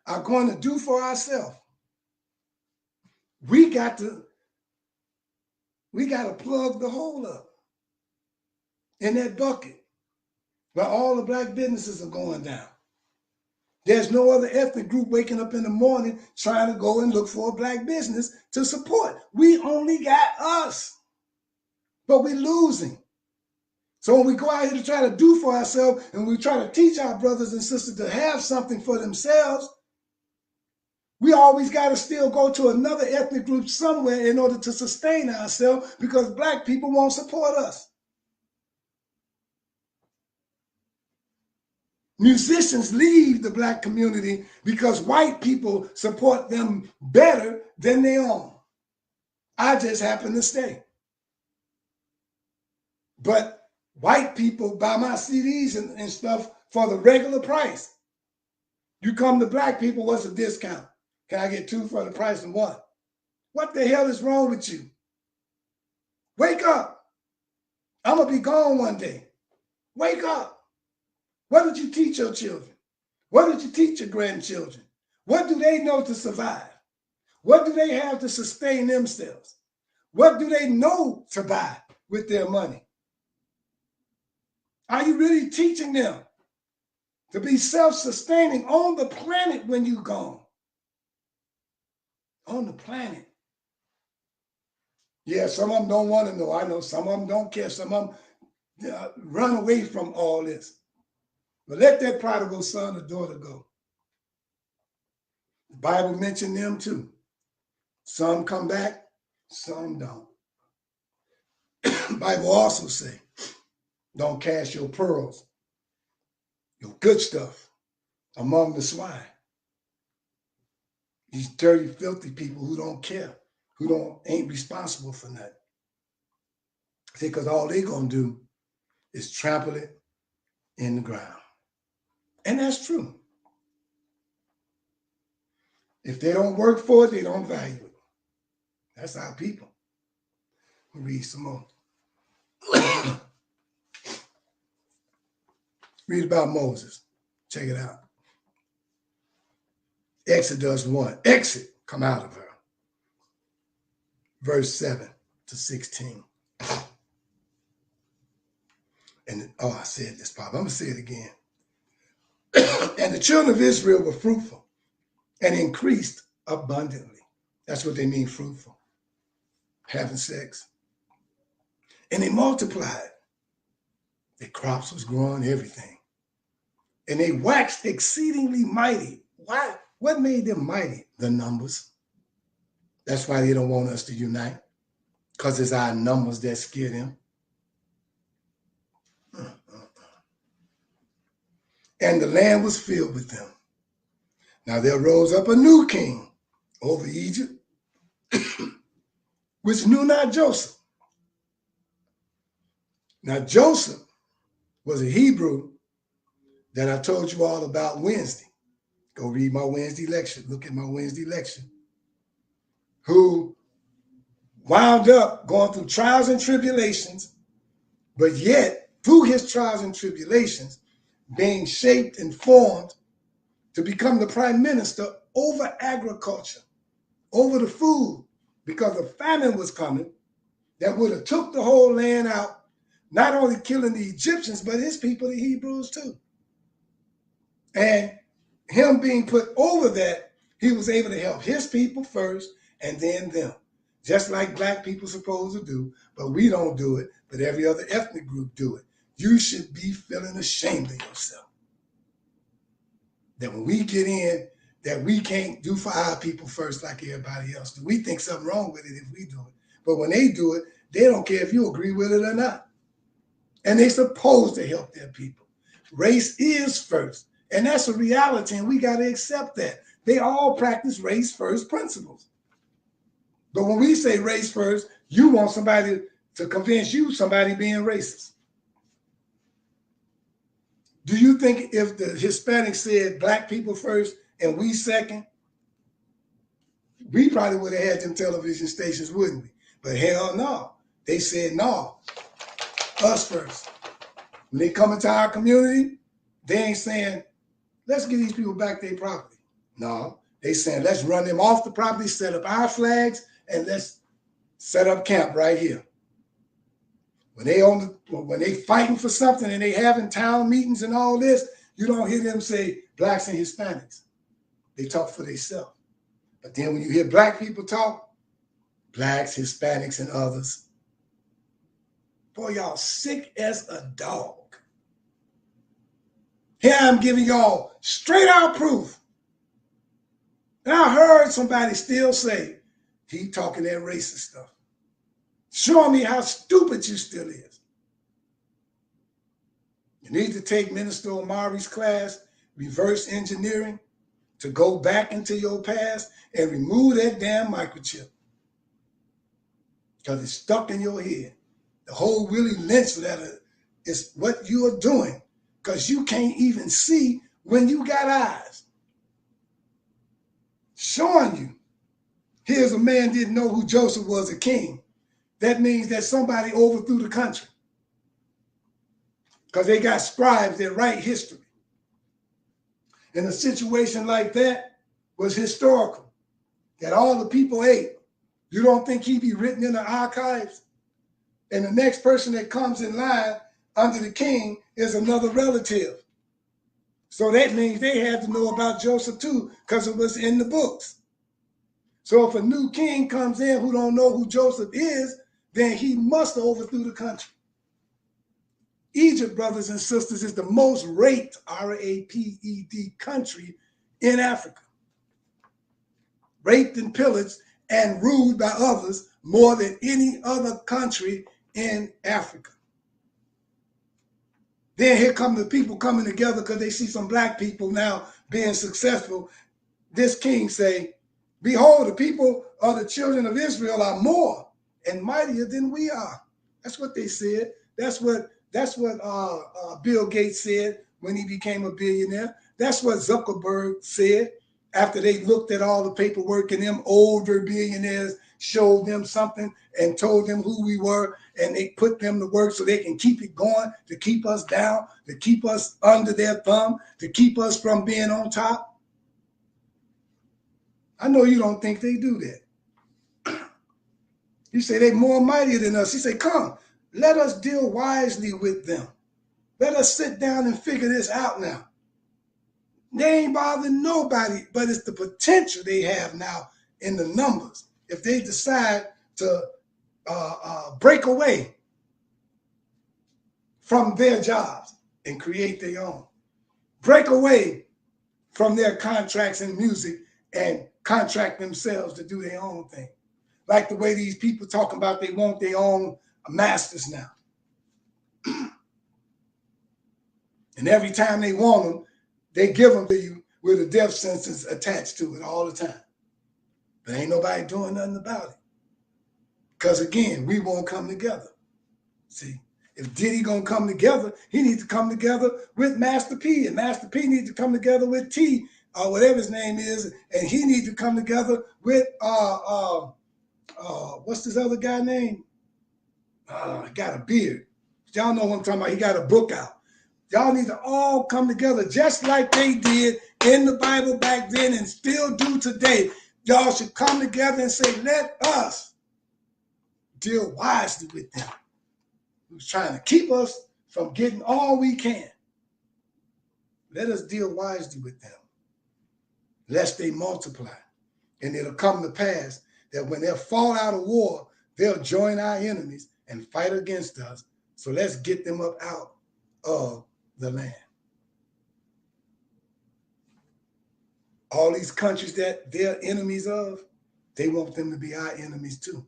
are going to do for ourselves, we got to plug the hole up in that bucket where all the Black businesses are going down. There's no other ethnic group waking up in the morning trying to go and look for a Black business to support. We only got us, but we're losing. So when we go out here to try to do for ourselves and we try to teach our brothers and sisters to have something for themselves, we always got to still go to another ethnic group somewhere in order to sustain ourselves, because Black people won't support us. Musicians leave the Black community because white people support them better than their own. I just happen to stay. But white people buy my CDs and stuff for the regular price. You come to Black people, what's a discount? Can I get 2 for the price of 1? What the hell is wrong with you? Wake up. I'm going to be gone one day. Wake up. What did you teach your children? What did you teach your grandchildren? What do they know to survive? What do they have to sustain themselves? What do they know to buy with their money? Are you really teaching them to be self-sustaining on the planet when you're gone? On the planet. Yeah, some of them don't want to know. I know some of them don't care. Some of them run away from all this. But let that prodigal son or daughter go. The Bible mentioned them too. Some come back, some don't. The Bible also say, don't cast your pearls, your good stuff, among the swine. These dirty, filthy people who don't care, who ain't responsible for nothing. See, because all they gonna do is trample it in the ground. And that's true. If they don't work for it, they don't value it. That's our people. We'll read some more. Read about Moses. Check it out. Exodus 1. Exit, come out of her. Verse 7 to 16. And I said this, Pop. I'm going to say it again. And the children of Israel were fruitful and increased abundantly. That's what they mean, fruitful. Having sex. And they multiplied. Their crops was growing, everything. And they waxed exceedingly mighty. Why? What made them mighty? The numbers. That's why they don't want us to unite. Because it's our numbers that scare them. And the land was filled with them. Now there rose up a new king over Egypt, which knew not Joseph. Now Joseph was a Hebrew that I told you all about Wednesday. Go read my Wednesday lecture. Look at my Wednesday lecture. Who wound up going through trials and tribulations, but yet through his trials and tribulations, being shaped and formed to become the prime minister over agriculture, over the food, because a famine was coming that would have took the whole land out, not only killing the Egyptians, but his people, the Hebrews too. And him being put over that, he was able to help his people first and then them. Just like Black people supposed to do, but we don't do it, but every other ethnic group do it. You should be feeling ashamed of yourself. That when we get in, that we can't do for our people first like everybody else do. We think something wrong with it if we do it. But when they do it, They don't care if you agree with it or not. And they're supposed to help their people. Race is first. And that's a reality, and we got to accept that. They all practice race first principles. But when we say race first, you want somebody to convince you somebody being racist. Do you think if the Hispanics said black people first and we second, we probably would have had them television stations, wouldn't we? But hell no. They said no, us first. When they come into our community, they ain't saying, let's give these people back their property. No, they saying, let's run them off the property, set up our flags, and let's set up camp right here. When they fighting for something and they having town meetings and all this, you don't hear them say blacks and Hispanics. They talk for themselves. But then when you hear black people talk, blacks, Hispanics, and others, boy, y'all sick as a dog. Here I'm giving y'all straight out proof. And I heard somebody still say, he talking that racist stuff. Showing me how stupid you still is. You need to take Minister Omari's class, reverse engineering, to go back into your past and remove that damn microchip. Because it's stuck in your head. The whole Willie Lynch letter is what you are doing. Because you can't even see when you got eyes. Showing you. Here's a man didn't know who Joseph was a king. That means that somebody overthrew the country. Because they got scribes that write history. And a situation like that was historical. That all the people ate. You don't think he'd be written in the archives? And the next person that comes in line under the king is another relative. So that means they had to know about Joseph too, because it was in the books. So if a new king comes in who don't know who Joseph is, then he must have overthrew the country. Egypt, brothers and sisters, is the most raped, R-A-P-E-D, country in Africa. Raped and pillaged and ruled by others more than any other country in Africa. Then here come the people coming together because they see some black people now being successful. This king say, behold, the people of the children of Israel are more and mightier than we are. That's what they said. That's what Bill Gates said when he became a billionaire. That's what Zuckerberg said after they looked at all the paperwork and them older billionaires showed them something and told them who we were, and they put them to work so they can keep it going, to keep us down, to keep us under their thumb, to keep us from being on top. I know you don't think they do that. You say they're more mighty than us. He say, come, let us deal wisely with them. Let us sit down and figure this out now. They ain't bothering nobody, but it's the potential they have now in the numbers. If they decide to break away from their jobs and create their own. Break away from their contracts in music and contract themselves to do their own thing. Like the way these people talking about they want their own masters now. And every time they want them, they give them to you with a death sentence attached to it all the time. But ain't nobody doing nothing about it. Because again, we won't come together. See, if Diddy gonna come together, he needs to come together with Master P, and Master P needs to come together with T, or whatever his name is, and he needs to come together with what's this other guy name? He got a beard. Y'all know what I'm talking about. He got a book out. Y'all need to all come together just like they did in the Bible back then and still do today. Y'all should come together and say, let us deal wisely with them. Who's trying to keep us from getting all we can. Let us deal wisely with them, lest they multiply. And it'll come to pass that when they'll fall out of war, they'll join our enemies and fight against us. So let's get them up out of the land. All these countries that they're enemies of, they want them to be our enemies too.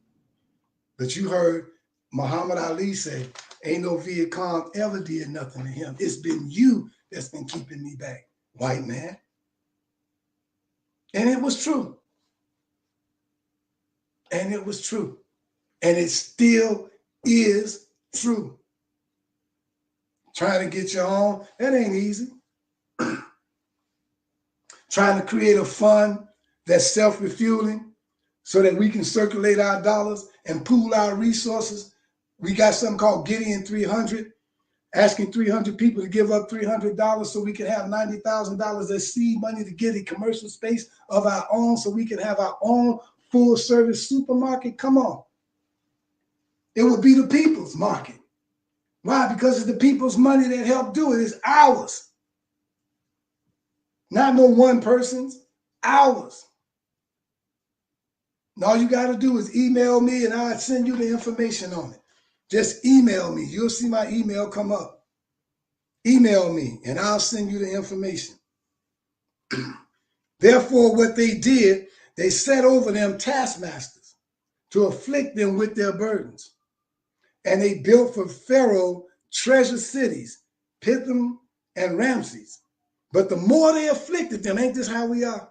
But you heard Muhammad Ali said, ain't no Viet Cong ever did nothing to him. It's been you that's been keeping me back, white man. And it was true. And it was true. And it still is true. Trying to get your own, that ain't easy. Trying to create a fund that's self-refueling so that we can circulate our dollars and pool our resources. We got something called Gideon 300, asking 300 people to give up $300 so we can have $90,000 as seed money to get a commercial space of our own so we can have our own full-service supermarket. Come on. It will be the people's market. Why? Because it's the people's money that helped do it. It's ours. Not no one person's, ours. And all you got to do is email me and I'll send you the information on it. Just email me. You'll see my email come up. Email me and I'll send you the information. Therefore, what they did, they set over them taskmasters to afflict them with their burdens. And they built for Pharaoh treasure cities, Pithom and Ramses. But the more they afflicted them, ain't this how we are?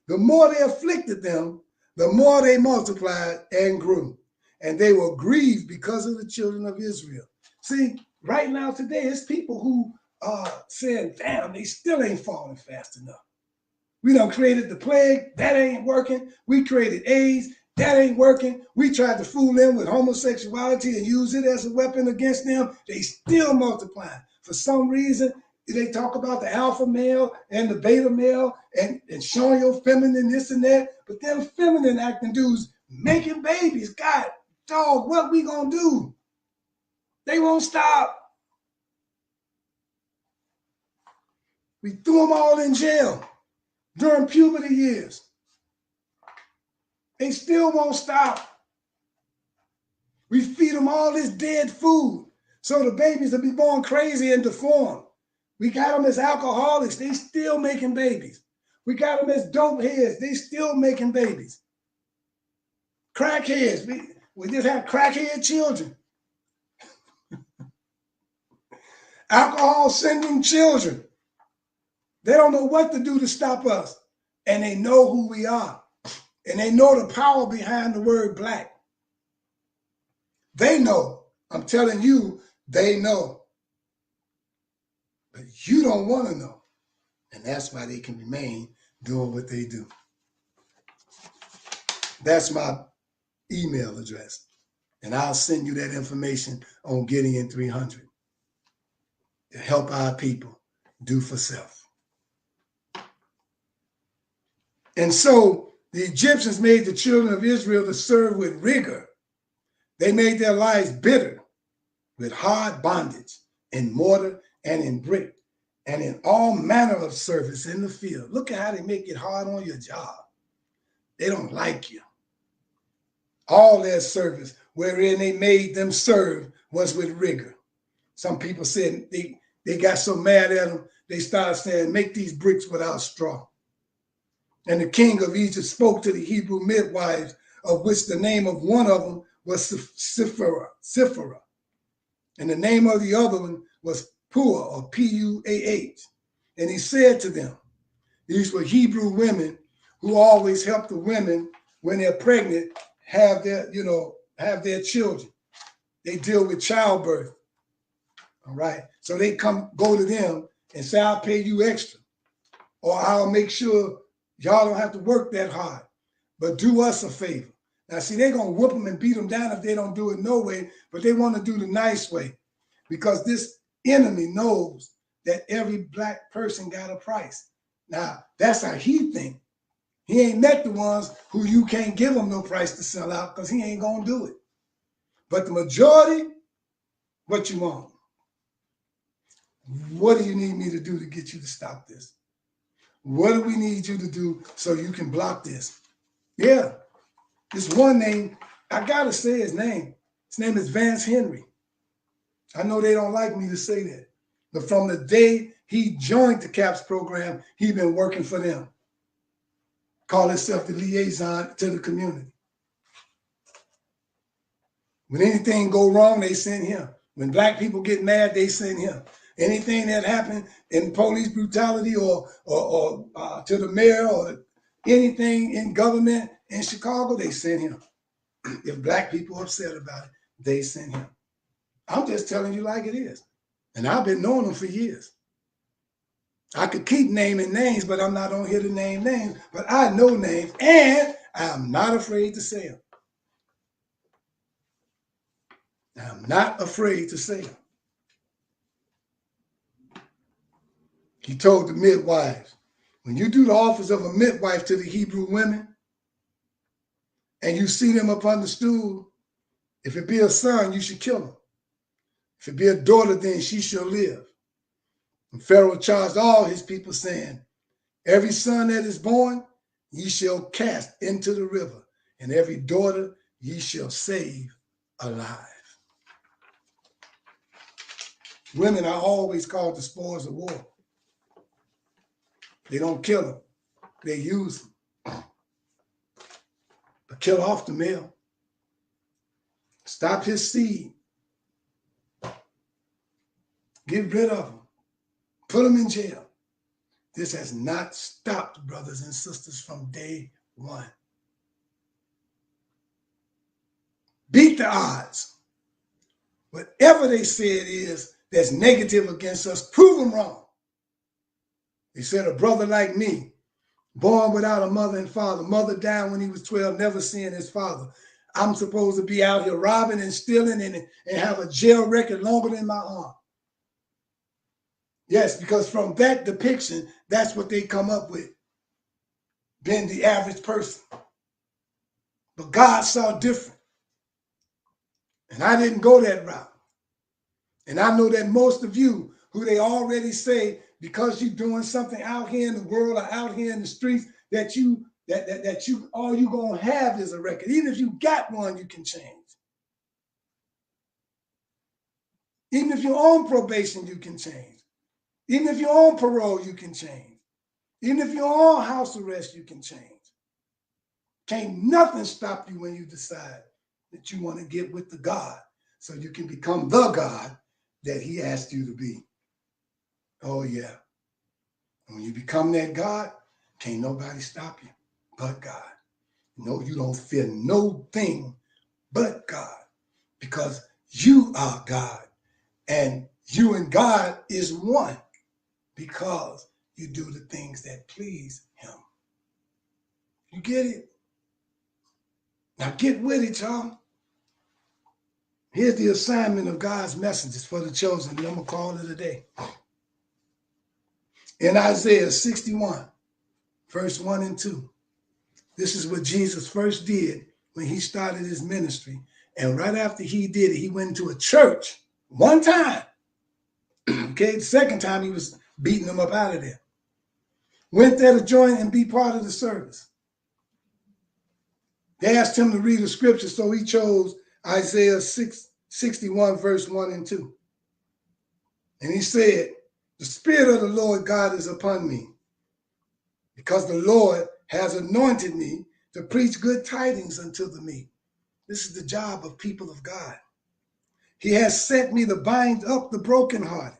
The more they afflicted them, the more they multiplied and grew. And they were grieved because of the children of Israel. See, right now today, it's people who are saying, damn, they still ain't falling fast enough. We done created the plague, that ain't working. We created AIDS, that ain't working. We tried to fool them with homosexuality and use it as a weapon against them. They still multiplying. For some reason, they talk about the alpha male and the beta male and showing your feminine this and that. But them feminine acting dudes making babies. God, dog, what we gonna do? They won't stop. We threw them all in jail during puberty years. They still won't stop. We feed them all this dead food so the babies will be born crazy and deformed. We got them as alcoholics. They still making babies. We got them as dope heads. They still making babies. Crackheads. We just have crackhead children. Alcohol sending children. They don't know what to do to stop us. And they know who we are. And they know the power behind the word black. They know. I'm telling you, they know. But you don't want to know. And that's why they can remain doing what they do. That's my email address. And I'll send you that information on Gideon 300 to help our people do for self. And so the Egyptians made the children of Israel to serve with rigor. They made their lives bitter with hard bondage in mortar and in brick and in all manner of service in the field. Look at how they make it hard on your job. They don't like you. All their service wherein they made them serve was with rigor. Some people said they got so mad at them, they started saying, make these bricks without straw. And the king of Egypt spoke to the Hebrew midwives, of which the name of one of them was Siphrah. And the name of the other one was Puah, or Puah. And he said to them, these were Hebrew women who always help the women when they're pregnant have their children. They deal with childbirth. All right. So they go to them and say, I'll pay you extra. Or I'll make sure y'all don't have to work that hard. But do us a favor. Now, see, they're going to whoop them and beat them down if they don't do it no way, but they want to do the nice way because this enemy knows that every black person got a price. Now, that's how he think. He ain't met the ones who you can't give them no price to sell out because he ain't going to do it. But the majority, what you want? What do you need me to do to get you to stop this? What do we need you to do so you can block this? Yeah, this one name, I got to say his name. His name is Vance Henry. I know they don't like me to say that. But from the day he joined the CAPS program, he's been working for them. Call himself the liaison to the community. When anything go wrong, they send him. When black people get mad, they send him. Anything that happened in police brutality or to the mayor or anything in government in Chicago, they send him. If black people are upset about it, they send him. I'm just telling you like it is. And I've been knowing them for years. I could keep naming names, but I'm not on here to name names. But I know names, and I'm not afraid to say them. I'm not afraid to say them. He told the midwives, when you do the office of a midwife to the Hebrew women, and you see them upon the stool, if it be a son, you should kill him. If it be a daughter, then she shall live. And Pharaoh charged all his people, saying, every son that is born, ye shall cast into the river, and every daughter ye shall save alive. Women are always called the spoils of war. They don't kill them. They use them. But kill off the male. Stop his seed. Get rid of him. Put him in jail. This has not stopped, brothers and sisters, from day one. Beat the odds. Whatever they say it is that's negative against us, prove them wrong. They said a brother like me, born without a mother and father, mother died when he was 12, never seeing his father. I'm supposed to be out here robbing and stealing and have a jail record longer than my arm. Yes, because from that depiction, that's what they come up with, being the average person. But God saw different. And I didn't go that route. And I know that most of you, who they already say, because you're doing something out here in the world or out here in the streets, that you all you gonna have is a record. Even if you got one, you can change. Even if you're on probation, you can change. Even if you're on parole, you can change. Even if you're on house arrest, you can change. Can't nothing stop you when you decide that you want to get with the God so you can become the God that he asked you to be. Oh, yeah. When you become that God, can't nobody stop you but God. No, you don't fear no thing but God, because you are God and you and God is one, because you do the things that please him. You get it? Now get with it, y'all. Here's the assignment of God's messengers for the chosen, and I'm going to call it a day. In Isaiah 61, verse 1 and 2, this is what Jesus first did when he started his ministry. And right after he did it, he went into a church one time. Okay, the second time he was beating them up out of there. Went there to join and be part of the service. They asked him to read the scripture, so he chose Isaiah 61, verse 1 and 2. And he said, the Spirit of the Lord God is upon me, because the Lord has anointed me to preach good tidings unto the meek. This is the job of people of God. He has sent me to bind up the brokenhearted.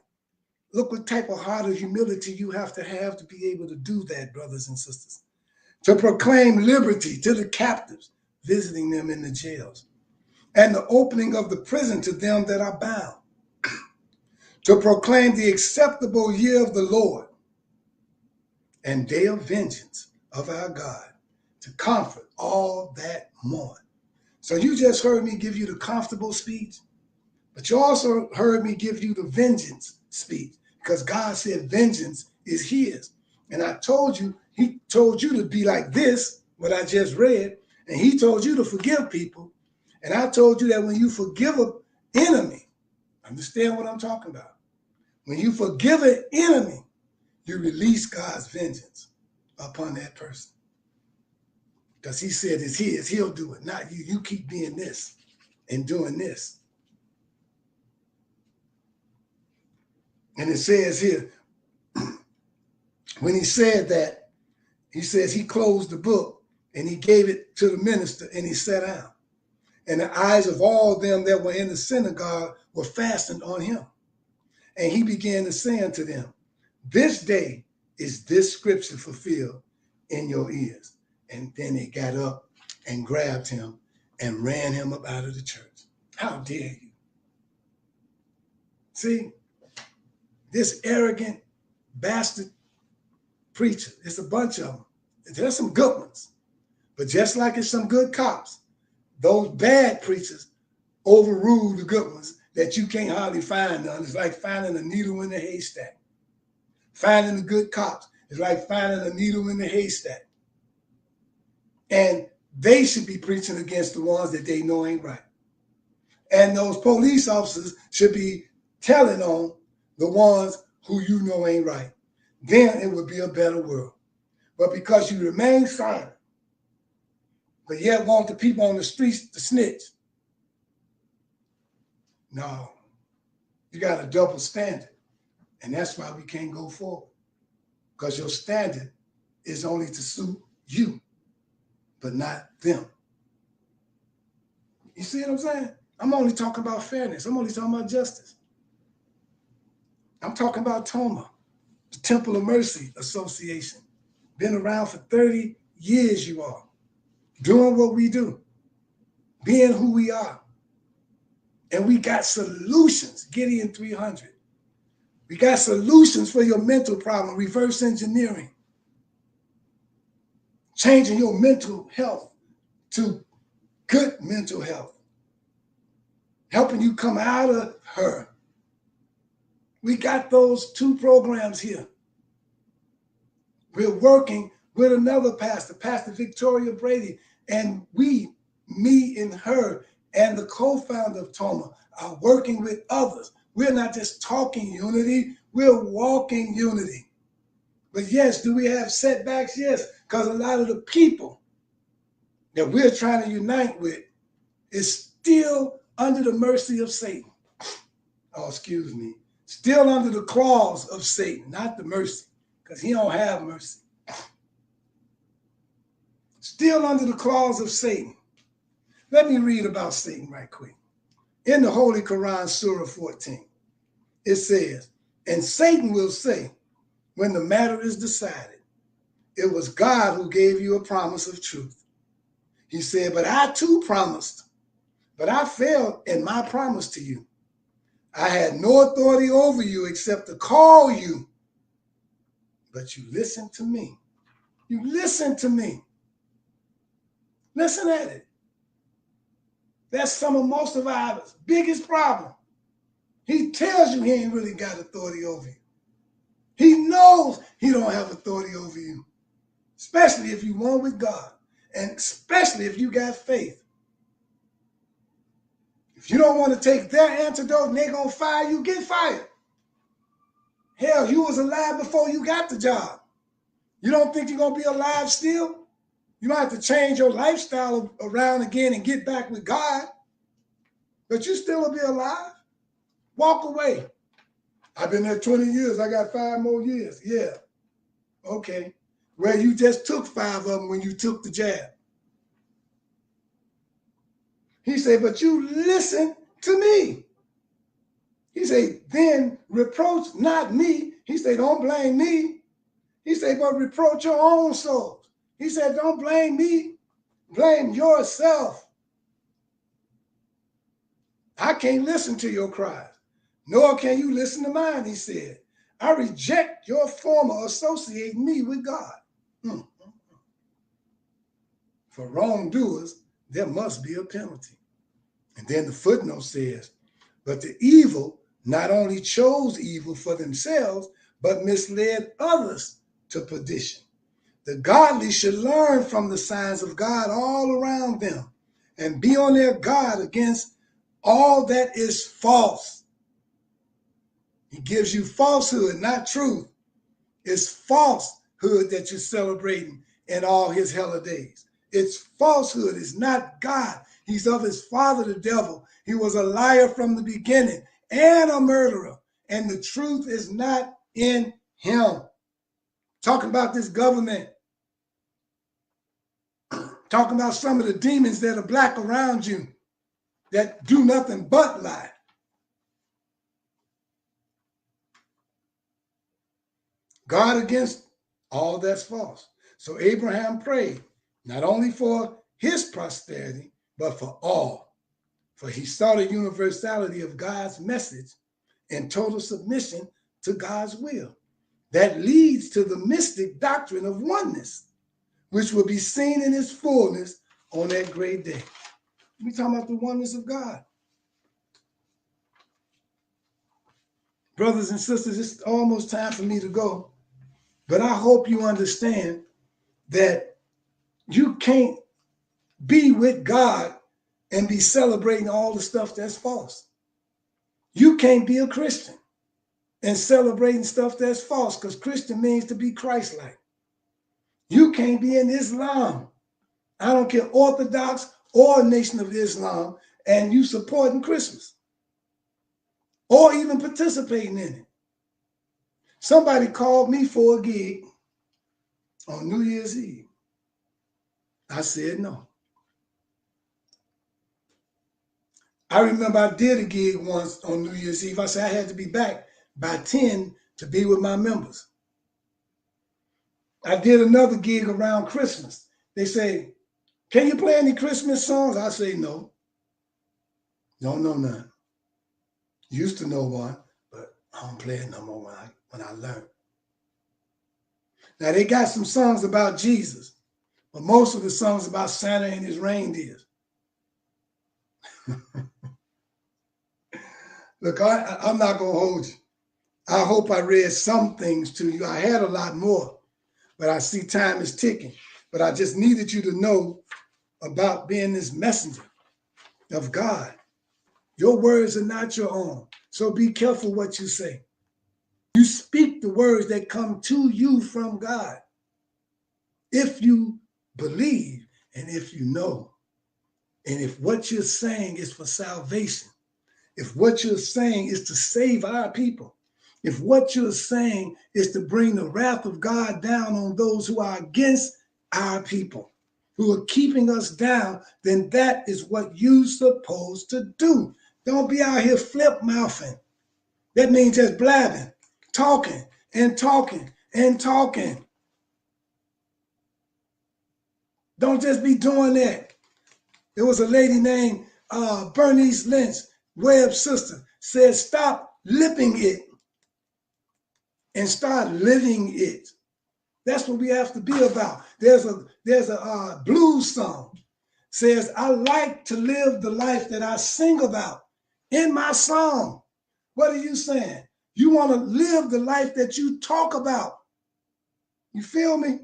Look what type of heart of humility you have to be able to do that, brothers and sisters. To proclaim liberty to the captives, visiting them in the jails, and the opening of the prison to them that are bound. To proclaim the acceptable year of the Lord and day of vengeance of our God, to comfort all that mourn. So you just heard me give you the comfortable speech, but you also heard me give you the vengeance speech, because God said vengeance is his. And I told you, he told you to be like this, what I just read, and he told you to forgive people. And I told you that when you forgive an enemy, understand what I'm talking about. When you forgive an enemy, you release God's vengeance upon that person. Because he said it's his, he'll do it, not you. You keep being this and doing this. And it says here, when he said that, he says he closed the book and he gave it to the minister and he sat down. and the eyes of all them that were in the synagogue were fastened on him. And he began to say unto them, this day is this scripture fulfilled in your ears. And then they got up and grabbed him and ran him up out of the church. How dare you? See, this arrogant bastard preacher, it's a bunch of them. There's some good ones. But just like it's some good cops, those bad preachers overrule the good ones that you can't hardly find none. It's like finding a needle in the haystack. Finding the good cops is like finding a needle in the haystack. And they should be preaching against the ones that they know ain't right. And those police officers should be telling on the ones who you know ain't right. Then it would be a better world. But because you remain silent, but yet want the people on the streets to snitch, no, you got a double standard. And that's why we can't go forward. Because your standard is only to suit you, but not them. You see what I'm saying? I'm only talking about fairness. I'm only talking about justice. I'm talking about TOMA, the Temple of Mercy Association. Been around for 30 years, you all. Doing what we do. Being who we are. And we got solutions. Gideon 300. We got solutions for your mental problem. Reverse engineering. Changing your mental health to good mental health. Helping you come out of her. We got those 2 programs here. We're working with another pastor, Pastor Victoria Brady, and we, me and her, and the co-founder of TOMA are working with others. We're not just talking unity, we're walking unity. But yes, do we have setbacks? Yes, because a lot of the people that we're trying to unite with is still under the mercy of Satan. Oh, excuse me. Still under the claws of Satan, not the mercy, because he don't have mercy. Still under the claws of Satan. Let me read about Satan right quick. In the Holy Quran, Surah 14, it says, and Satan will say, when the matter is decided, it was God who gave you a promise of truth. He said, but I too promised, but I failed in my promise to you. I had no authority over you except to call you, but you listened to me. You listened to me. Listen at it. That's most of our biggest problem. He tells you he ain't really got authority over you. He knows he don't have authority over you, especially if you one with God, and especially if you got faith. If you don't want to take their antidote and they're going to fire you, get fired. Hell, you was alive before you got the job. You don't think you're going to be alive still? You might have to change your lifestyle around again and get back with God. But you still will be alive. Walk away. I've been there 20 years. I got 5 more years. Yeah. Okay. Well, you just took 5 of them when you took the jab. He said, but you listen to me. He said, then reproach not me. He said, don't blame me. He said, but reproach your own souls. He said, don't blame me. Blame yourself. I can't listen to your cries, nor can you listen to mine, he said. I reject your former associating me with God. For wrongdoers, there must be a penalty. And then the footnote says, but the evil not only chose evil for themselves, but misled others to perdition. The godly should learn from the signs of God all around them and be on their guard against all that is false. He gives you falsehood, not truth. It's falsehood that you're celebrating in all his holidays. It's falsehood. It's not God. He's of his father, the devil. He was a liar from the beginning and a murderer. And the truth is not in him. Talking about this government. Talking about some of the demons that are black around you. that do nothing but lie. God against all that's false. So Abraham prayed not only for his prosperity, but for all. For he saw the universality of God's message and total submission to God's will. That leads to the mystic doctrine of oneness, which will be seen in its fullness on that great day. We're talking about the oneness of God. Brothers and sisters, it's almost time for me to go, but I hope you understand that you can't be with God and be celebrating all the stuff that's false. You can't be a Christian and celebrating stuff that's false, because Christian means to be Christ-like. You can't be in Islam. I don't care, Orthodox or Nation of Islam, and you supporting Christmas or even participating in it. Somebody called me for a gig on New Year's Eve. I said no. I remember I did a gig once on New Year's Eve. I said I had to be back by 10 to be with my members. I did another gig around Christmas. They say, can you play any Christmas songs? I say no. Don't know none. Used to know one, but I don't play it no more when I learn. Now they got some songs about Jesus, but most of the songs about Santa and his reindeers. Look, I'm not going to hold you. I hope I read some things to you. I had a lot more, but I see time is ticking. But I just needed you to know about being this messenger of God. Your words are not your own, so be careful what you say. You speak the words that come to you from God. If you believe and if you know, and if what you're saying is for salvation, if what you're saying is to save our people, if what you're saying is to bring the wrath of God down on those who are against our people, who are keeping us down, then that is what you're supposed to do. Don't be out here flip-mouthing. That means just blabbing, talking and talking and talking. Don't just be doing that. There was a lady named Bernice Lynch, Webb's sister, said, stop lipping it and start living it. That's what we have to be about. There's a blues song says, I like to live the life that I sing about in my song. What are you saying? You want to live the life that you talk about. You feel me?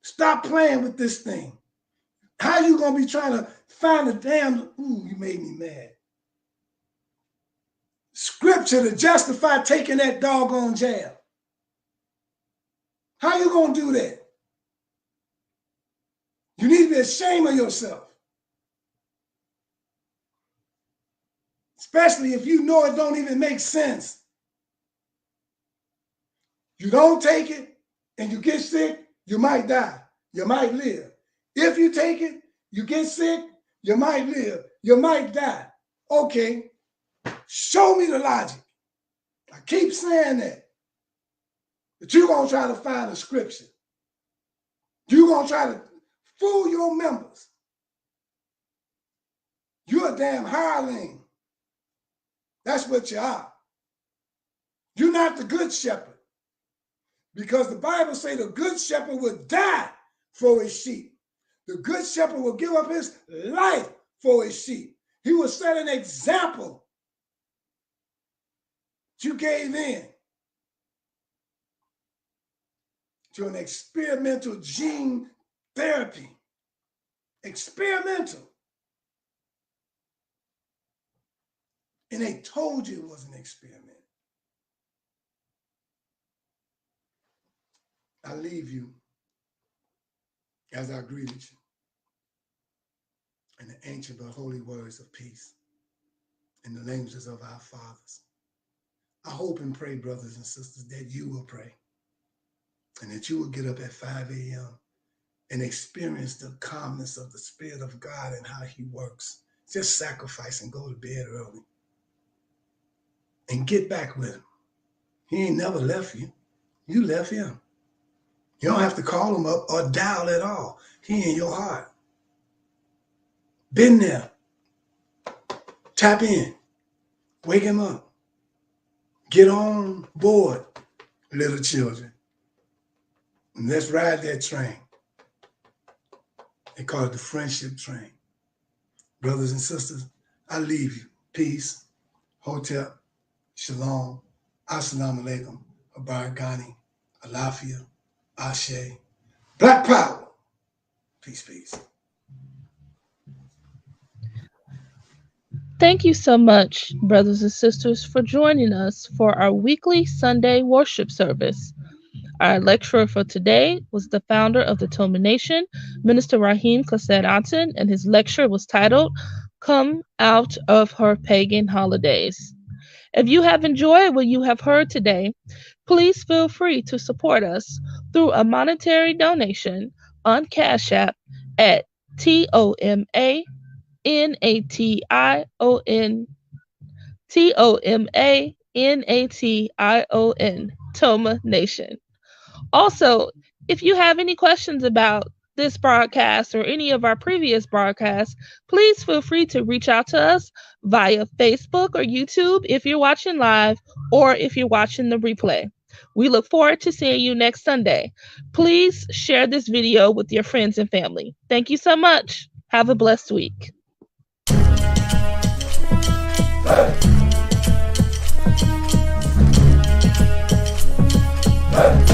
Stop playing with this thing. How you going to be trying to find a damn, ooh, you made me mad, scripture to justify taking that doggone jab? How you going to do that? You need to be ashamed of yourself. Especially if you know it don't even make sense. You don't take it and you get sick, you might die. You might live. If you take it, you get sick, you might live. You might die. Okay, show me the logic. I keep saying that. But you're going to try to find a scripture. You're going to try to fool your members. You're a damn hireling. That's what you are. You're not the good shepherd. Because the Bible says the good shepherd will die for his sheep. The good shepherd will give up his life for his sheep. He will set an example. You gave in to an experimental gene therapy. Experimental. And they told you it was an experiment. I leave you as I greeted you in the ancient but holy words of peace, in the languages of our fathers. I hope and pray, brothers and sisters, that you will pray and that you will get up at 5 a.m. and experience the calmness of the Spirit of God and how he works Just sacrifice and go to bed early. And get back with him. He ain't never left you. You left him. You don't have to call him up or dial at all. He in your heart. Been there. Tap in. Wake him up. Get on board, little children. And let's ride that train. They call it the friendship train. Brothers and sisters, I leave you. Peace. Hotep. Shalom. Assalamu alaikum. Abarakani. Alafia. Ashe. Black power. Peace, peace. Thank you so much, brothers and sisters, for joining us for our weekly Sunday worship service. Our lecturer for today was the founder of the Toma Nation, Minister Rahim Chesed Aton, and his lecture was titled, Come Out of Her Pagan Holidays. If you have enjoyed what you have heard today, please feel free to support us through a monetary donation on Cash App at TOMANATION, Toma Nation. Also, if you have any questions about this broadcast or any of our previous broadcasts, please feel free to reach out to us via Facebook or YouTube if you're watching live or if you're watching the replay. We look forward to seeing you next Sunday. Please share this video with your friends and family. Thank you so much. Have a blessed week. Hey.